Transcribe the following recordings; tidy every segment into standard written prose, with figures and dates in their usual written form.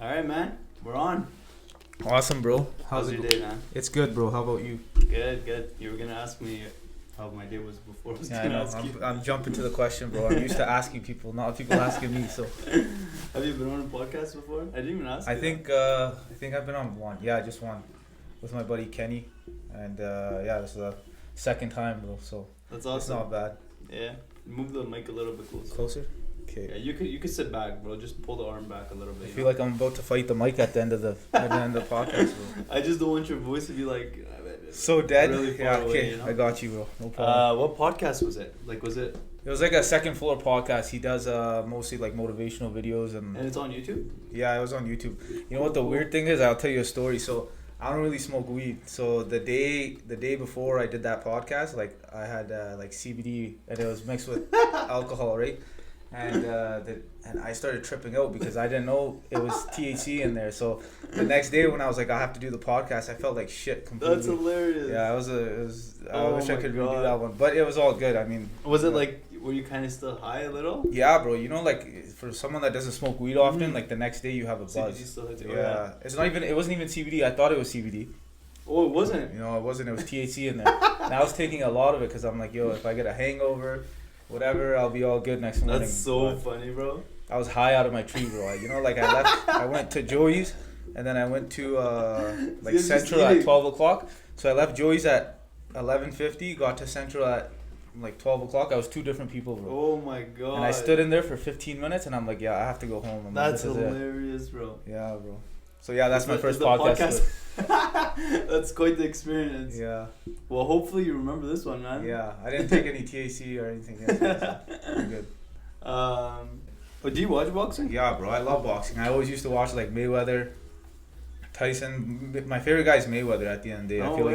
All right, man. We're on. Awesome, bro. How's your day, man? It's good, bro. How about you? Good. You were gonna ask me how my day was before. I know. I'm jumping to the question, bro. I'm used to asking people, not people asking me. So, have you been on a podcast before? I didn't even ask. I think I've been on one. Yeah, just one, with my buddy Kenny, and this is the second time, bro. So that's awesome. It's not bad. Yeah. Move the mic a little bit closer. Closer. Okay. Yeah, you could sit back, bro. Just pull the arm back a little bit. I feel like I'm about to fight the mic at the end of the podcast, bro. I just don't want your voice to be like so dead. Really far yeah, away, okay. You know? I got you, bro. No problem. What podcast was it? Like, was it? It was like a second floor podcast. He does mostly like motivational videos and it's on YouTube? Yeah, it was on YouTube. You know what the weird thing is? I'll tell you a story. So I don't really smoke weed. So the day before I did that podcast, like I had like CBD and it was mixed with alcohol, right? And I started tripping out because I didn't know it was THC in there. So the next day when I was like, I have to do the podcast, I felt like shit completely. That's hilarious. Yeah, I wish I could redo that one, but it was all good. I mean, was it like, were you kind of still high a little? Yeah, bro. You know, like for someone that doesn't smoke weed often, like the next day you have a buzz. CBD still hits you. Yeah, it's not even. It wasn't even CBD. I thought it was CBD. Oh, it wasn't. You know, it wasn't. It was THC in there. And I was taking a lot of it because I'm like, yo, if I get a hangover, whatever, I'll be all good next morning. That's so funny, bro. I was high out of my tree, bro. You know, like I went to Joey's, and then I went to like Central at 12 o'clock. So I left Joey's at 11:50, got to Central at like 12 o'clock. I was two different people, bro. Oh my god. And I stood in there for 15 minutes, and I'm like, yeah, I have to go home. I'm that's like, hilarious, bro. Yeah, bro. So yeah, that's my first podcast. That's quite the experience. Yeah. Well, hopefully you remember this one, man. Yeah, I didn't take any THC or anything. So I'm good. Do you watch boxing? Yeah, bro. I love boxing. I always used to watch like Mayweather, Tyson. My favorite guy is Mayweather. At the end of the day, I feel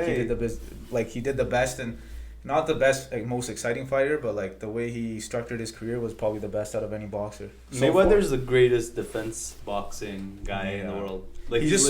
like he did the best, and not the best, like most exciting fighter, but like the way he structured his career was probably the best out of any boxer. Mayweather's the greatest defense boxing guy in the world. Like he's just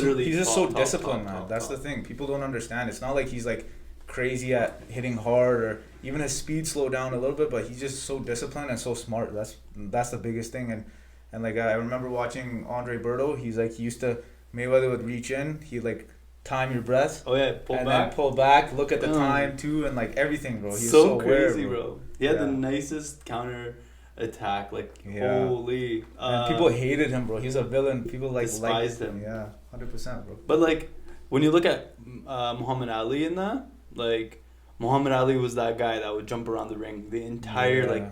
so disciplined, man. That's the thing. People don't understand. It's not like he's like crazy at hitting hard or even his speed slowed down a little bit, but he's just so disciplined and so smart. That's the biggest thing. And like I remember watching Andre Berto. He's like, he used to, Mayweather would reach in, he'd like time your breath. Oh yeah, then pull back, look at the time too, and like everything, bro. He's so crazy, aware, bro. He had the nicest counter attack, like holy. And people hated him, bro. He's a villain. People like despised him. Yeah, 100%, bro. But like when you look at Muhammad Ali in that, like Muhammad Ali was that guy that would jump around the ring the entire like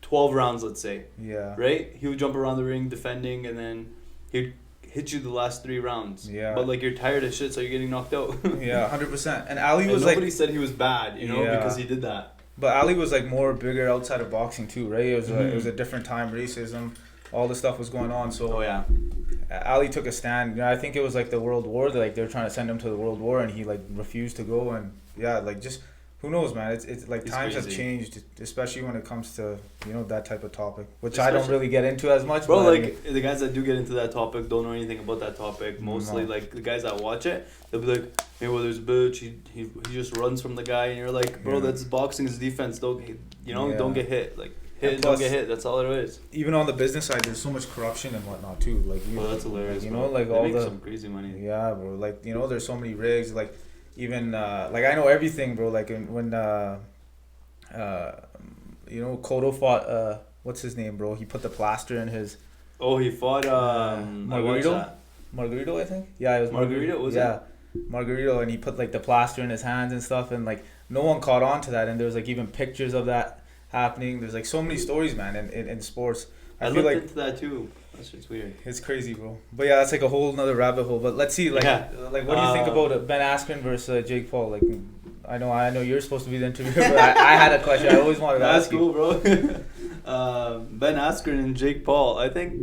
12 rounds, let's say. Yeah. Right? He would jump around the ring defending, and then he'd hit you the last 3 rounds. Yeah. But like you're tired of shit, so you're getting knocked out. Yeah, 100%. And Ali was nobody said he was bad, you know, because he did that. But Ali was like more bigger outside of boxing too, right? It was a different time, racism, all this stuff was going on. So Ali took a stand. You know, I think it was like the World War. Like they were trying to send him to the World War, and he like refused to go. And like just who knows, man? It's like times have changed, especially when it comes to that type of topic, which I don't really get into as much. Bro, like the guys that do get into that topic don't know anything about that topic. Mostly like the guys that watch it, they'll be like, Mayweather's a bitch. He just runs from the guy, and you're like, bro, that's boxing is defense. Don't get hit. Like hit, don't get hit. That's all it is. Even on the business side, there's so much corruption and whatnot too. Like that's hilarious. Like they all make some crazy money. Yeah, bro. Like there's so many rigs. Like even like I know everything, bro. Like when Cotto fought what's his name, bro? He put the plaster in his. Oh, he fought Margarito, I think. Yeah, it was Margarito. Was it? Margarito, and he put like the plaster in his hands and stuff, and like no one caught on to that, and there was like even pictures of that happening. There's like so many stories, man, in sports. I feel looked into that too. That's just weird. It's crazy, bro. But yeah, that's like a whole nother rabbit hole. But let's see, like what do you think about Ben Askren versus Jake Paul? Like, I know you're supposed to be the interviewer, but I had a question. I always wanted to ask you. That's cool, bro. Ben Askren and Jake Paul. I think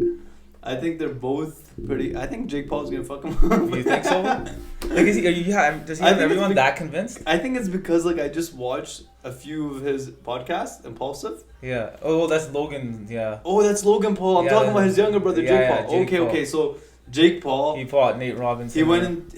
they're both pretty. I think Jake Paul's gonna fuck him up. You think so? Like, does he have everyone that convinced? I think it's because like I just watched a few of his podcasts, Impulsive. Yeah. Oh, that's Logan. Yeah. Oh, that's Logan Paul. I'm talking about his younger brother, Jake Paul. Okay. So Jake Paul. He fought Nate Robinson. He went and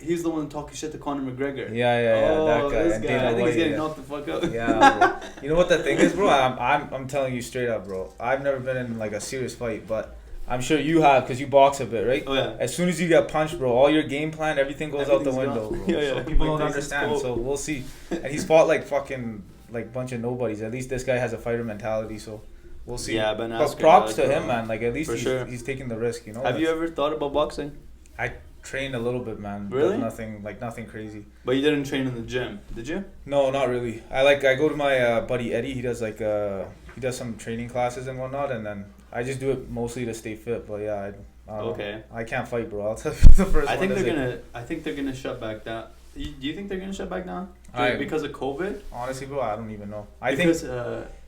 he's the one talking shit to Conor McGregor. Yeah. That guy. This guy. I think he's getting knocked the fuck out. Yeah, bro. You know what the thing is, bro? I'm telling you straight up, bro. I've never been in like a serious fight, but I'm sure you have because you box a bit, right? Oh yeah. As soon as you get punched, bro, all your game plan, everything goes out the window, bro. Yeah, yeah. So people Mike don't Tyson's understand. quote. So we'll see. And he's fought like fucking like bunch of nobodies. At least this guy has a fighter mentality. So we'll see. Yeah, Ben but Askren, props to bro. him, man. Like at least For he's taking the risk. You know. Have you ever thought about boxing? I trained a little bit, man. Really? But nothing crazy. But you didn't train in the gym, did you? No, not really. I go to my buddy Eddie. He does he does some training classes and whatnot, and then I just do it mostly to stay fit. But yeah, I don't know. I can't fight, bro. I'll tell you the first. I think they're gonna shut back down. Do you think they're gonna shut back down? Because of COVID? Honestly, bro, I don't even know.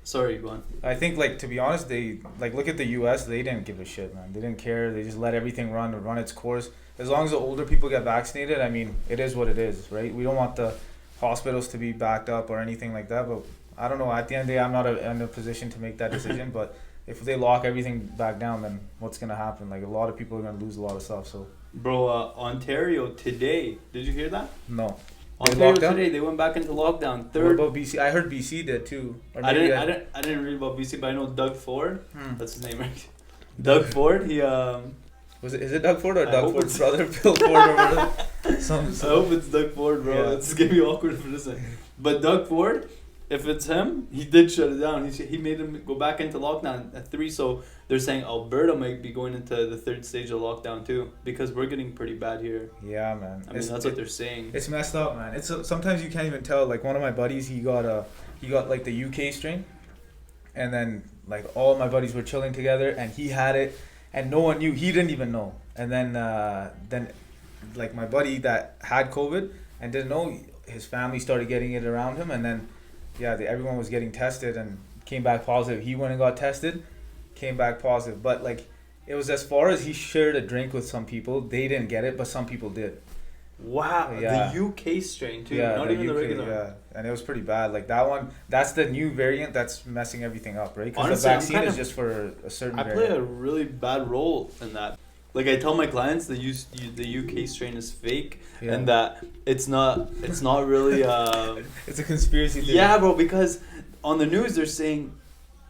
Sorry, go on. I think like to be honest, they like look at the U.S. They didn't give a shit, man. They didn't care. They just let everything run its course. As long as the older people get vaccinated, I mean, it is what it is, right? We don't want the hospitals to be backed up or anything like that. But I don't know. At the end of the day, I'm not in a position to make that decision. But if they lock everything back down, then what's gonna happen? Like a lot of people are gonna lose a lot of stuff. So, bro, Ontario today. Did you hear that? No. Ontario today, they went back into lockdown. What about BC? I heard BC did too. Or I didn't read about BC, but I know Doug Ford. That's his name, right? Doug Ford. He Is it Doug Ford or Doug Ford's brother, Bill Ford or whatever? I hope it's Doug Ford, bro. Yeah. It's gonna be awkward for this one. But Doug Ford, if it's him, he did shut it down. He made him go back into lockdown at 3. So they're saying Alberta might be going into the 3rd stage of lockdown too, because we're getting pretty bad here. Yeah, man. I mean, that's what they're saying. It's messed up, man. It's sometimes you can't even tell. Like one of my buddies, he got like the UK strain, and then like all my buddies were chilling together, and he had it, and no one knew. He didn't even know. And then like my buddy that had COVID and didn't know, his family started getting it around him, and then everyone was getting tested and came back positive. He went and got tested, came back positive. But like it was as far as he shared a drink with some people, they didn't get it, but some people did. Wow, yeah. The UK strain too, not even the regular. Yeah, and it was pretty bad. Like that one, that's the new variant that's messing everything up, right? Because the vaccine is just for a certain variant. I play a really bad role in that. Like I tell my clients, the UK strain is fake, and that it's not really. It's a conspiracy theory. Yeah, bro. Because on the news they're saying,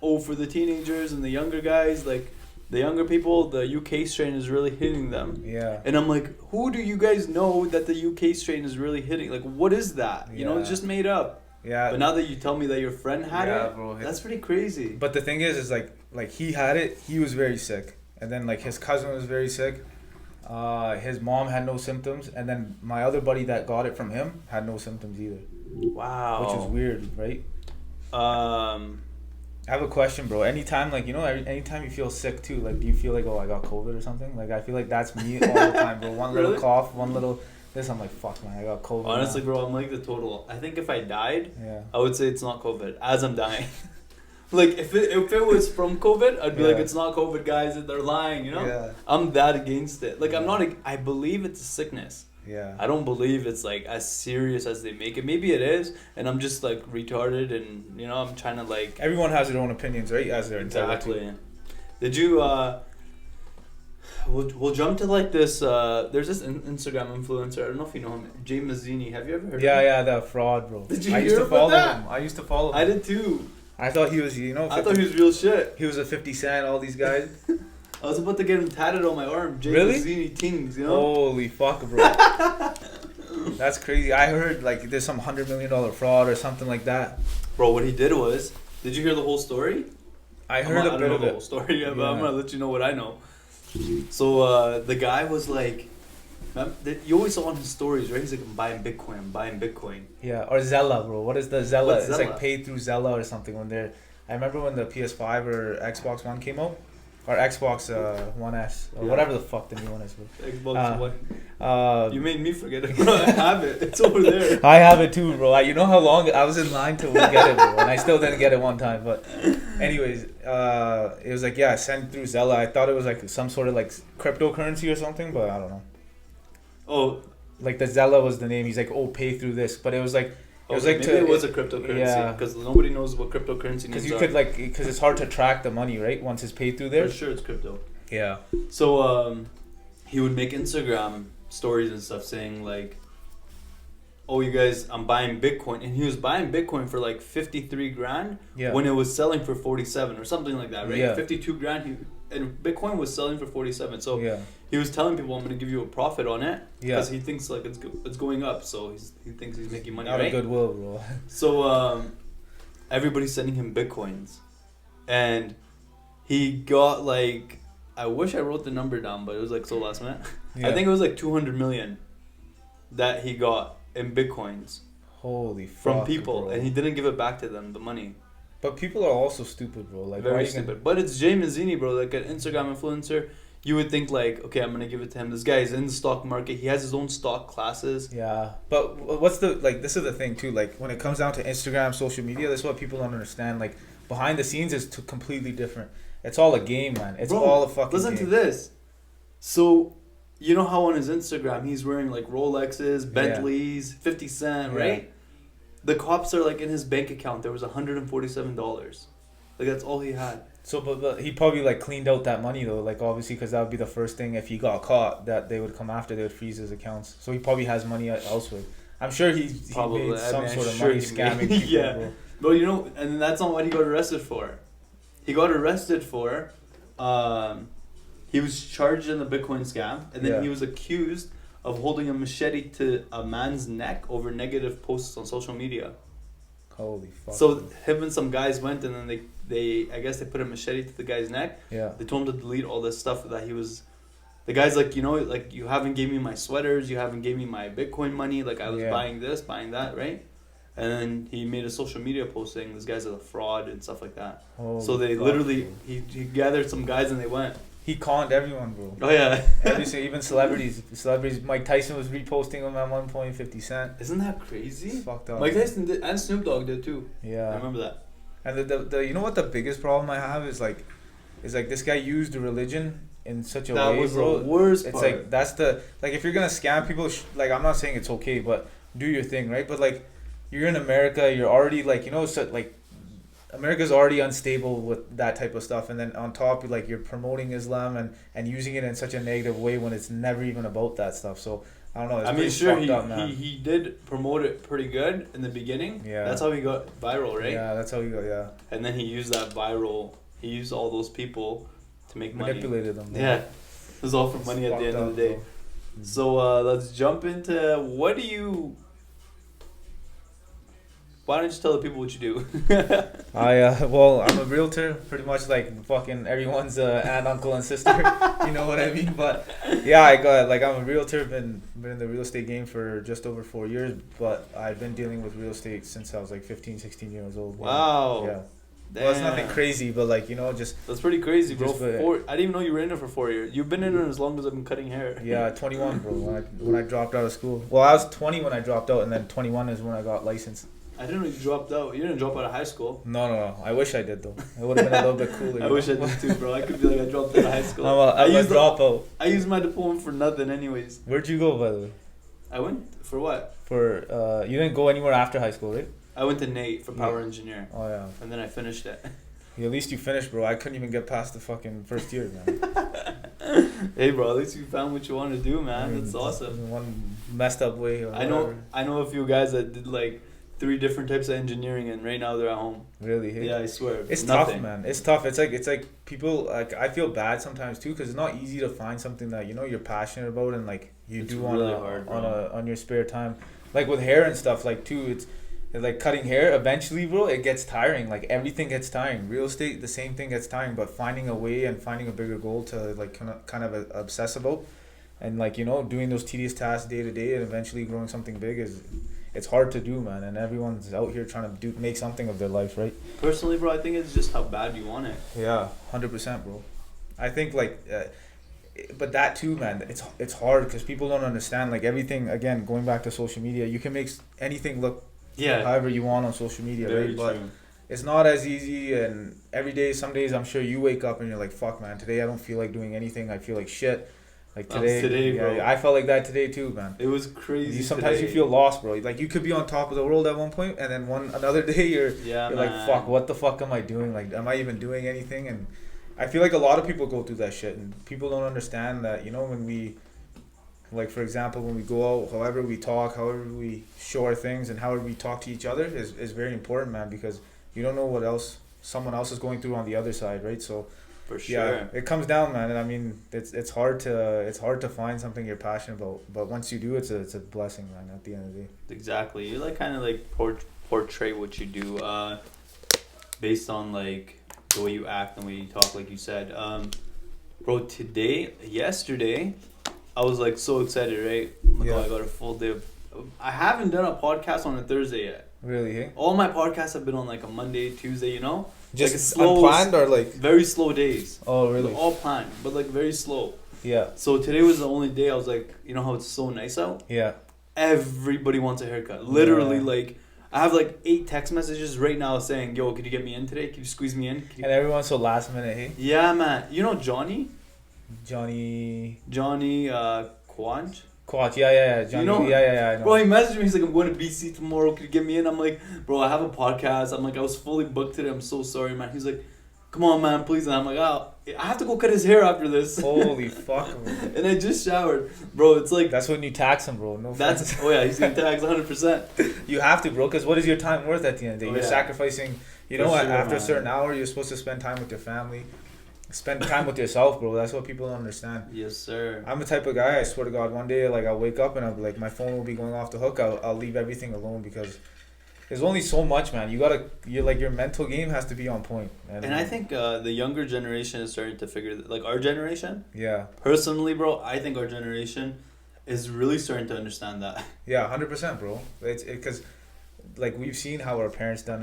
oh, for the teenagers and the younger guys, like the younger people, the UK strain is really hitting them. Yeah. And I'm like, who do you guys know that the UK strain is really hitting? Like, what is that? You know, it's just made up. Yeah. But now that you tell me that your friend had it, bro, that's pretty crazy. But the thing is like he had it. He was very sick. And then like his cousin was very sick. His mom had no symptoms, and then my other buddy that got it from him had no symptoms either. Wow. Which is weird, right? I have a question, bro. Anytime anytime you feel sick too, like do you feel like, oh, I got COVID or something? Like I feel like that's me all the time, bro. One little cough, one little this, I'm like, fuck, man, I got COVID. Honestly, now. Bro, I'm like the total. I think if I died, yeah, I would say it's not COVID as I'm dying. Like if it was from COVID, I'd be like, it's not COVID, guys. They're lying, you know. Yeah. I'm that against it. Like I'm not. I believe it's a sickness. Yeah. I don't believe it's like as serious as they make it. Maybe it is, and I'm just like retarded, and I'm trying to like. Everyone has their own opinions, right? As they're exactly. Did you? We'll jump to like this. There's this Instagram influencer. I don't know if you know him, Jay Mazzini. Have you ever heard of him? Yeah, the fraud, bro. Did you hear about that? I used to follow him. I did too. I thought he was, I thought he was real shit. He was a 50 Cent, all these guys. I was about to get him tatted on my arm. Jay really? Mazzini Tings, Holy fuck, bro. That's crazy. I heard like there's some $100 million fraud or something like that. Bro, what he did was, did you hear the whole story? I heard a bit of it. The whole story, but I'm gonna let you know what I know. So the guy was like, you always saw on his stories, right? He's like, I'm buying Bitcoin. Yeah, or Zella, bro. What is the Zella? What's it's Zella? like paid through Zella or something. I remember when the PS5 or Xbox One came out, or Xbox One S, or whatever the fuck the new one is, bro. Xbox One. You made me forget it, bro. I have it. It's over there. I have it too, bro. You know how long I was in line to get it, bro, and I still didn't get it one time. But anyways, it was like, sent through Zella. I thought it was like some sort of like cryptocurrency or something, but I don't know. Oh, like the Zella was the name. He's like, pay through this, but it was like it was like maybe it was a cryptocurrency because nobody knows what cryptocurrency means. Because you could because it's hard to track the money, right? Once it's paid through there. For sure, it's crypto. Yeah. So he would make Instagram stories and stuff saying like, oh, you guys, I'm buying Bitcoin. And he was buying Bitcoin for like 53 grand Yeah. when it was selling for 47 or something like that, right? Yeah. 52 grand. And Bitcoin was selling for 47. So Yeah. he was telling people, I'm going to give you a profit on it. Yeah. Because he thinks like it's going up. So he thinks he's making money, Out right? of goodwill, bro. So everybody's sending him Bitcoins. And he got like, I wish I wrote the number down, but it was like so last minute. Yeah. I think it was like 200 million that he got in Bitcoins Holy fuck, from people, bro. and he didn't give it back to them, the money. But people are also stupid, bro. Like, why Very are you gonna- stupid. But it's Jay Mazzini, bro, like an Instagram influencer. You would think like, okay, I'm gonna give it to him. This guy is in the stock market. He has his own stock classes. Yeah, but what's the like? This is the thing too. Like when it comes down to Instagram, social media, that's what people don't understand. Like behind the scenes is completely different. It's all a game, man. It's Bro, all a fucking listen game. to this. So, you know how on his Instagram he's wearing like Rolexes, Bentleys, 50 Cent, Yeah. right? The cops are like in his bank account. There was $147. Like that's all he had. So, but he probably like cleaned out that money though. Like obviously, because that would be the first thing if he got caught that they would come after. They would freeze his accounts. So he probably has money elsewhere. I'm sure he Probably. made some I'm sort of sure money he scamming made- people. Yeah. Bro. But you know, and that's not what he got arrested for. He got arrested for, he was charged in the Bitcoin scam, and then Yeah. he was accused of holding a machete to a man's neck over negative posts on social media. Holy fuck. So him and some guys went, and then they I guess they put a machete to the guy's neck. Yeah. They told him to delete all this stuff that he was. The guy's like, you know, like you haven't gave me my sweaters, you haven't gave me my Bitcoin money, like I was Yeah. buying this, buying that, right? And then he made a social media post saying this guy's a fraud and stuff like that. Holy So they fuck, literally, bro. he gathered some guys and they went. He conned everyone, bro. Oh yeah. Even celebrities. Mike Tyson was reposting him at 1.50 cent. Isn't that crazy? It's fucked up. Mike Tyson did, and Snoop Dogg did too. Yeah. I remember that. And the you know what the biggest problem I have is like this guy used the religion in such a That way, was bro. the worst It's part. like that's the like if you're gonna scam people, like I'm not saying it's okay, but do your thing, right? But like you're in America, you're already like so like America's already unstable with that type of stuff, and then on top like you're promoting Islam and using it in such a negative way when it's never even about that stuff. So I don't know. It's I mean, pretty sure, fucked up, man. he did promote it pretty good in the beginning. Yeah. That's how he got viral, right? Yeah, that's how you go. Yeah, And then he used that viral. He used all those people to make money. manipulated them. Bro. Yeah, it was all for money at the end of the day. Bro. So let's jump into what do you. Why don't you tell the people what you do? Well, I'm a realtor, pretty much like fucking everyone's aunt, uncle, and sister. You know what I mean? But yeah, I'm a realtor. Been in the real estate game for just over 4 years, but I've been dealing with real estate since I was like 15, 16 years old. Wow. Yeah. Damn. Well, it's nothing crazy, but like just That's pretty crazy, bro. Just, uh, I didn't even know you were in it for 4 years. You've been in it as long as I've been cutting hair. yeah, 21, bro. When I dropped out of school. Well, I was 20 when I dropped out, and then 21 is when I got licensed. I didn't know you dropped out. You didn't drop out of high school. No. I wish I did though. It would have been a little bit cooler. I wish I did too, bro. I could be like I dropped out of high school. I'm a dropout. I used my diploma for nothing, anyways. Where'd you go, by the way? I went for what? For you didn't go anywhere after high school, right? I went to Nate for power engineer, Oh yeah. and then I finished it. Yeah, at least you finished, bro. I couldn't even get past the fucking first year, man. Hey, bro. At least you found what you want to do, man. I mean, That's awesome. One messed up way. Or whatever. I know a few guys that did like 3 different types of engineering, and right now they're at home. Really? Hey? Yeah, I swear. It's nothing. tough, man. It's tough. It's like people like I feel bad sometimes too, because it's not easy to find something that you're passionate about and like you It's do really hard, on your spare time. Like with hair and stuff, like too. It's like cutting hair. Eventually, bro, it gets tiring. Like everything gets tiring. Real estate, the same thing gets tiring. But finding a way and finding a bigger goal to like kind of obsess about, and like doing those tedious tasks day to day, and eventually growing something big it's hard to do, man. And everyone's out here trying to make something of their life, right? Personally, bro, I think it's just how bad you want it. Yeah, 100%, bro. I think like, but that too, man. It's hard because people don't understand like everything. Again, going back to social media, you can make anything look however you want on social media, very right? But true. it's not as easy. And every day, some days, I'm sure you wake up and you're like, "Fuck, man. Today I don't feel like doing anything. I feel like shit." Like That was today, yeah, bro. I felt like that today too, man. It was crazy. Sometimes today. you feel lost, bro. Like you could be on top of the world at one point, and then another day you're like, "Fuck, what the fuck am I doing? Like, am I even doing anything?" And I feel like a lot of people go through that shit, and people don't understand that. When we like for example, when we go out, however we talk, however we show our things, and however we talk to each other is very important, man, because you don't know what else someone else is going through on the other side, right? So For sure. yeah, it comes down, man, and I mean it's hard to find something you're passionate about, but once you do, it's a blessing, man. At the end of the day. Exactly. You like kind of like portray what you do, based on like the way you act and the way you talk, like you said. Bro, yesterday, I was like so excited, right? I'm like, Yeah. oh, I got a full day of. I haven't done a podcast on a Thursday yet. Really, hey? All my podcasts have been on like a Monday, Tuesday, you know? Just like slow, unplanned or like? Very slow days. Oh, really? All planned, but like very slow. Yeah. So today was the only day I was like, you know how it's so nice out? Yeah. Everybody wants a haircut. Literally, Yeah. like, I have like 8 text messages right now saying, yo, could you get me in today? Could you squeeze me in? And everyone's so last minute, hey? Yeah, man. You know Johnny? Johnny Quanch? Quat, yeah, Johnny, You know- yeah, I know. Bro, he messaged me. He's like, I'm going to BC tomorrow. Could you get me in? I'm like, bro, I have a podcast. I'm like, I was fully booked today. I'm so sorry, man. He's like, come on, man, please. And I'm like, oh, I have to go cut his hair after this. Holy fuck, bro. And I just showered. Bro, it's like, That's when you tax him, bro. No that's, offense. oh yeah, he's getting taxed 100%. You have to, bro, because what is your time worth at the end of the day? Oh, You're yeah. sacrificing, you For know, sure, after a man. certain hour, you're supposed to spend time with your family. Spend time with yourself, bro. That's what people don't understand. Yes, sir. I'm the type of guy, I swear to God, one day, like, I'll wake up and I'll be like, my phone will be going off the hook. I'll leave everything alone because there's only so much, man. Your mental game has to be on point. And I think the younger generation is starting to figure like our generation. Yeah. Personally, bro, I think our generation is really starting to understand that. Yeah, 100%, bro. It's because, like, we've seen how our parents done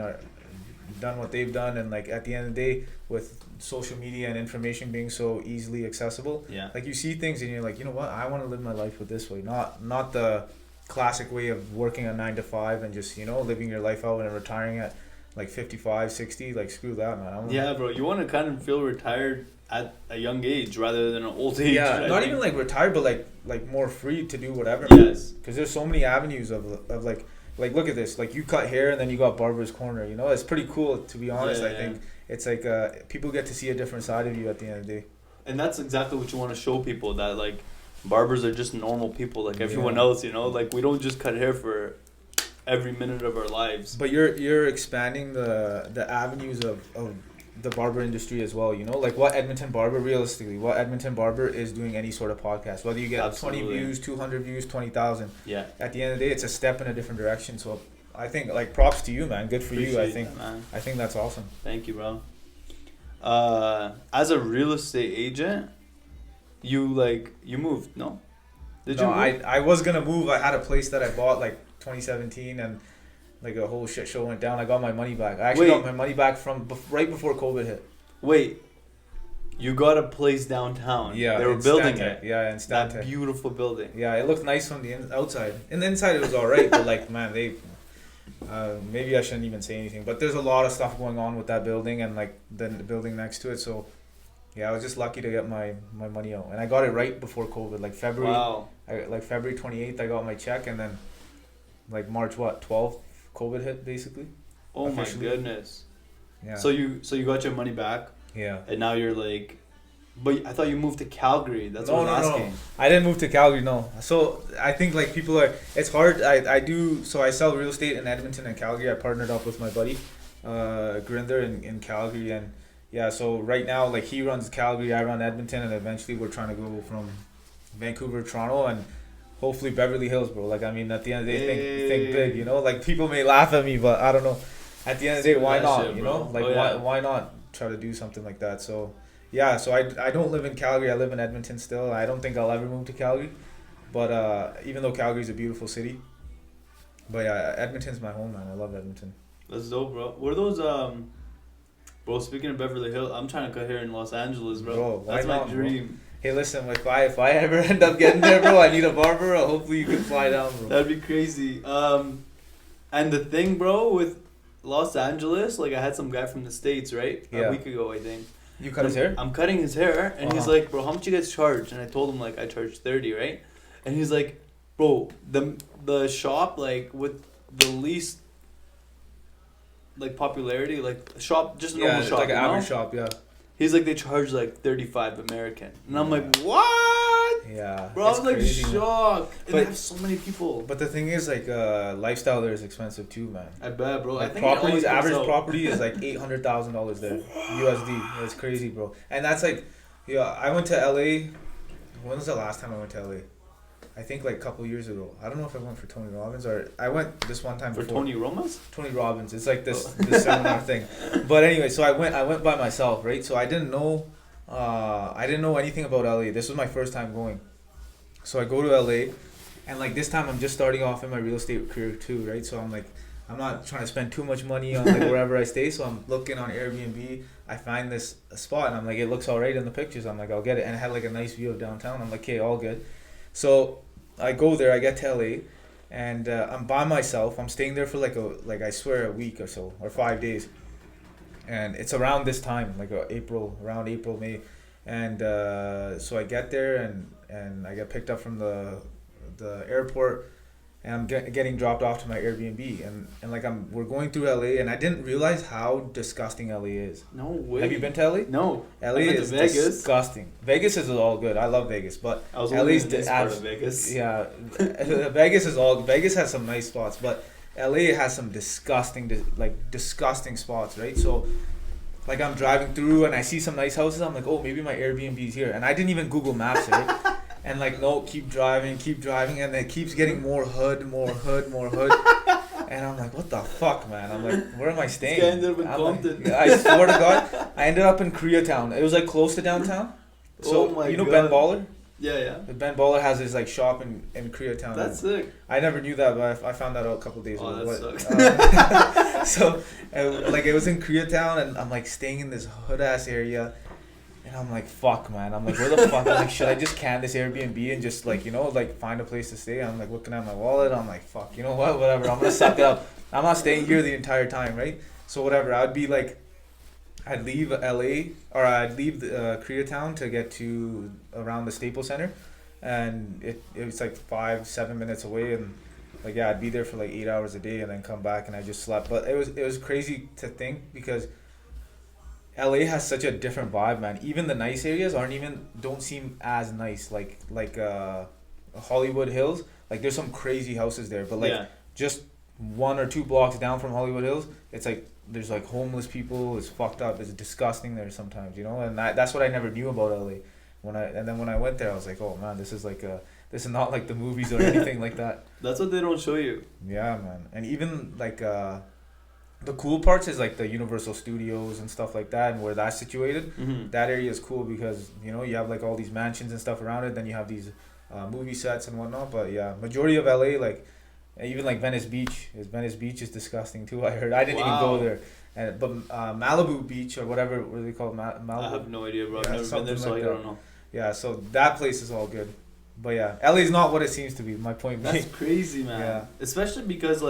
what they've done, and like at the end of the day, with social media and information being so easily accessible, Yeah. like you see things and you're like, you know what, I want to live my life with this way, not the classic way of working a 9 to 5 and just, you know, living your life out and retiring at like 55, 60. Like, screw that, man. I wanna- Yeah, bro, you want to kind of feel retired at a young age rather than an old age. Yeah, I not think. even like retired, but like more free to do whatever. Yes. Because there's so many avenues of like look at this, like you cut hair and then you got Barbers Corner, you know. It's pretty cool, to be honest. Yeah, I think it's like people get to see a different side of you at the end of the day. And that's exactly what you want to show people, that like barbers are just normal people like everyone Yeah. else, you know. Like we don't just cut hair for every minute of our lives. But you're expanding the avenues of the barber industry as well, you know. Like what Edmonton barber is doing any sort of podcast, whether you get Absolutely. 20 views, 200 views, 20,000. Yeah. At the end of the day, it's a step in a different direction. So I think, like, props to you, man. Good for you. Appreciate that, man. I think that's awesome. Thank you, bro. As a real estate agent, you moved, no? Did you No, move? I was gonna move. I had a place that I bought like 2017, and like a whole shit show went down. I got my money back. I actually Wait. got my money back from right before COVID hit. Wait, you got a place downtown. Yeah, They were in building Stantec. it. Yeah, in That Stantec. beautiful building. Yeah, it looked nice from the outside. And the inside it was alright, but like, man, they maybe I shouldn't even say anything. But there's a lot of stuff going on with that building and like the building next to it. So yeah, I was just lucky to get my money out, and I got it right before COVID, like February. Wow. Like February 28th, I got my check, and then like March 12th, COVID hit basically. Oh my Officially. goodness. Yeah. So you got your money back, yeah. and now you're like, but I thought you moved to Calgary. That's what I'm asking. I didn't move to Calgary, no. So I think like people are, it's hard. I sell real estate in Edmonton and Calgary. I partnered up with my buddy, Grinder in Calgary, and yeah. So right now, like, he runs Calgary, I run Edmonton, and eventually we're trying to go from Vancouver, Toronto, and hopefully Beverly Hills, bro. Like, I mean, at the end of the day, think big, you know. Like, people may laugh at me, but I don't know. At the end of the day, why That not? shit, You bro. know, like Oh, yeah. why not try to do something like that? So yeah, so I don't live in Calgary. I live in Edmonton still. I don't think I'll ever move to Calgary, but even though Calgary's a beautiful city, but yeah, Edmonton's my home, man. I love Edmonton. That's dope, bro. Were those bro? Speaking of Beverly Hills, I'm trying to cut hair in Los Angeles, bro. Bro, why That's not, my bro? dream. Hey, listen, if I ever end up getting there, bro, I need a barber. Hopefully you can fly down, bro. That'd be crazy. And the thing, bro, with Los Angeles, like I had some guy from the States, right? Yeah. A week ago, I think. You cut his hair? I'm cutting his hair, and he's Uh-huh. like, bro, how much you guys charge? And I told him, like, I charge 30, right? And he's like, bro, the shop, like, with the least, like, popularity, like, shop, just a normal Yeah, shop, like an you know? average shop, yeah. He's like, they charge, like, 35 American. And I'm like, what? Yeah. Bro, I was like crazy, shocked. And they But- have so many people. But the thing is, like, lifestyle there is expensive too, man. I bet, bro. I Like think it always properties, comes average out. property is like $800,000 there, USD. It's crazy, bro. And that's like, yeah. I went to LA. When was the last time I went to LA? I think like a couple years ago. I don't know if I went for Tony Robbins or I went this one time For before. Tony Romas? Tony Robbins. It's like this seminar thing. But anyway, so I went by myself, right? So I didn't know anything about LA. This was my first time going. So I go to LA, and like this time I'm just starting off in my real estate career too, right? So I'm like, I'm not trying to spend too much money on like wherever I stay. So I'm looking on Airbnb. I find this spot, and I'm like, it looks alright in the pictures. I'm like, I'll get it, and it had like a nice view of downtown. I'm like, okay, all good. So I go there. I get to LA, and I'm by myself. I'm staying there for I swear a week or so, or 5 days. And it's around this time, like around April, May, and so I get there and I get picked up from the airport, and I'm getting dropped off to my Airbnb, and like we're going through LA, and I didn't realize how disgusting LA is. No way. Have you been to LA? No. LA I've been to is Vegas. disgusting. Vegas is all good. I love Vegas, but I was LA's only in this part of Vegas. yeah, Vegas has some nice spots, but LA has some disgusting spots, right? So like I'm driving through and I see some nice houses. I'm like, oh, maybe my Airbnb's here, and I didn't even Google Maps it. Right? And like, no, keep driving, and it keeps getting more hood. And I'm like, what the fuck, man? I'm like, where am I staying? This guy ended up in Compton. Like, I swear to God, I ended up in Koreatown. It was like close to downtown. So Oh my you know God. Ben Baller? Yeah. Ben Baller has his like shop in Koreatown. That's sick. I never knew that, but I found that out a couple days Oh, ago. that sucks. So, like, it was in Koreatown, and I'm like staying in this hood ass area, and I'm like, fuck, man. I'm like, where the fuck? I'm like, should I just can this Airbnb and just like, find a place to stay? I'm like looking at my wallet. I'm like, fuck, you know what? Whatever. I'm gonna suck it up. I'm not staying here the entire time, right? So whatever. I'd leave LA, or I'd leave Koreatown to get to around the Staples Center, and it was like 5-7 minutes away, and like, yeah, I'd be there for like 8 hours a day and then come back, and I just slept. But it was crazy to think, because LA has such a different vibe, man. Even the nice areas don't seem as nice, like Hollywood Hills. Like, there's some crazy houses there, but like just 1 or 2 blocks down from Hollywood Hills, it's like there's like homeless people. It's fucked up. It's disgusting there sometimes, and that's what I never knew about LA. When I went there, I was like, oh man, this is not like the movies or anything like that. That's what they don't show you. Yeah, man. And even like the cool parts is like the Universal Studios and stuff like that, and where that's situated. Mm-hmm. That area is cool because you have like all these mansions and stuff around it. Then you have these movie sets and whatnot. But yeah, majority of LA, like even like Venice Beach is disgusting too. I heard. I didn't even go there. But Malibu Beach or whatever, what do they call it? Malibu? I have no idea, bro. I've Yeah, never been there, so like I don't know. Yeah, so that place is all good. But yeah, LA's not what it seems to be. My point being. That's crazy, man. Yeah. Especially because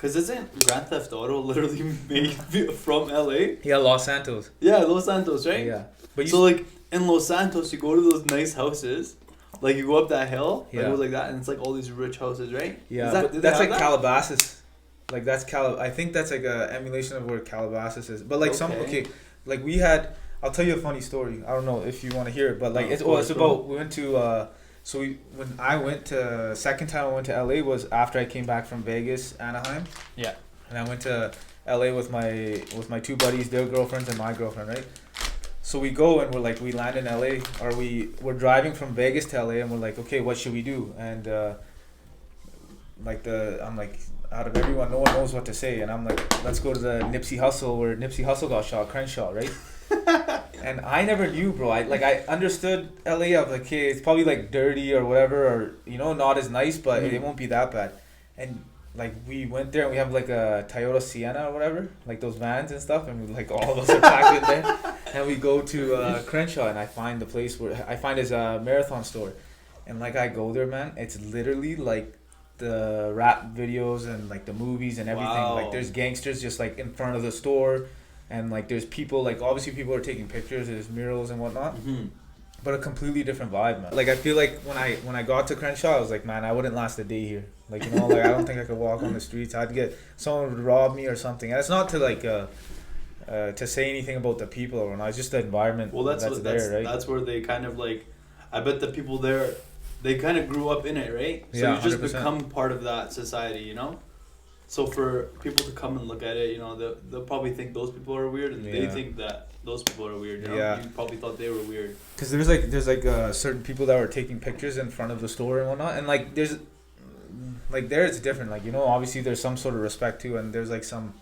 isn't Grand Theft Auto literally made from LA? Yeah, Los Santos. Yeah, Los Santos, right? Yeah. But So like in Los Santos, you go to those nice houses. Like you go up that hill, Yeah. like it was like that, and it's like all these rich houses, right? yeah, Is that, but do they that's have like that? Calabasas. Like that's I think that's like a emulation of where Calabasas is. But like like we had. I'll tell you a funny story. I don't know if you want to hear it, but like it's about we went to second time I went to LA was after I came back from Vegas, Anaheim. Yeah. And I went to LA with my 2 buddies, their girlfriends and my girlfriend, right? So we go and we land in LA, or we're driving from Vegas to LA, and we're like, okay, what should we do? And I'm like, out of everyone, no one knows what to say, and I'm like, let's go to the Nipsey Hussle where Nipsey Hussle got shot, Crenshaw, right? And I never knew, bro. I understood LA. I was like, okay, it's probably like dirty or whatever, or not as nice, but it won't be that bad. And like we went there and we have like a Toyota Sienna or whatever, like those vans and stuff, and we like all of us are packed in there, and we go to Crenshaw, and I find the place where I find his marathon store, and like I go there, man, it's literally like the rap videos and like the movies and everything. Wow. Like there's gangsters just like in front of the store, and like there's people, like obviously people are taking pictures, there's murals and whatnot. Mm-hmm. But a completely different vibe, man. Like I feel like when I got to Crenshaw, I was like, man, I wouldn't last a day here. Like I don't think I could walk on the streets. I'd get someone would rob me or something. And it's not to like to say anything about the people or not. It's just the environment. Well, that's there, right? That's where they kind of like I bet the people there, they kind of grew up in it, right? So Yeah, you just 100%. become part of that society, you know? So for people to come and look at it, you know, they'll probably think those people are weird, and they Yeah. think that those people are weird, you know? Yeah. You probably thought they were weird. Because there's certain people that were taking pictures in front of the store and whatnot, and like there's like there it's different. Like, you know, obviously there's some sort of respect too, and there's like some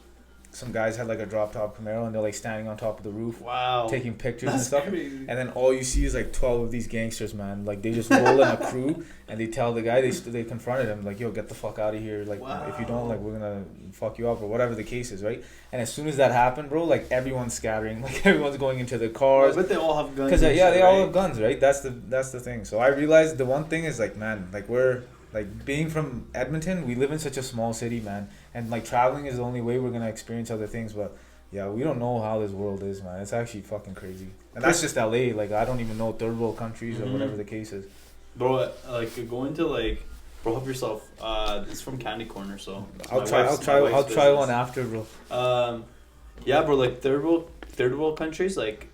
guys had like a drop top Camaro and they're like standing on top of the roof Wow. taking pictures and That's stuff. crazy. And then all you see is like 12 of these gangsters, man. Like they just roll in a crew and they tell the guy, they confronted him like, yo, get the fuck out of here. Like if you don't, like, we're gonna fuck you up or whatever the case is, right? And as soon as that happened, bro, like everyone's scattering, like everyone's going into the cars. But they all have guns. Because and yeah, shit, they right? all have guns, right? That's the thing. So I realized the one thing is like, man, like we're like being from Edmonton, we live in such a small city, man, and like traveling is the only way we're gonna experience other things. But yeah, we don't know how this world is, man. It's actually fucking crazy, and that's just LA. Like I don't even know third world countries or whatever the case is. Bro, like going to like, bro, help yourself. It's from Candy Corner, so I'll try one after, bro. Yeah, bro, like third world countries, like,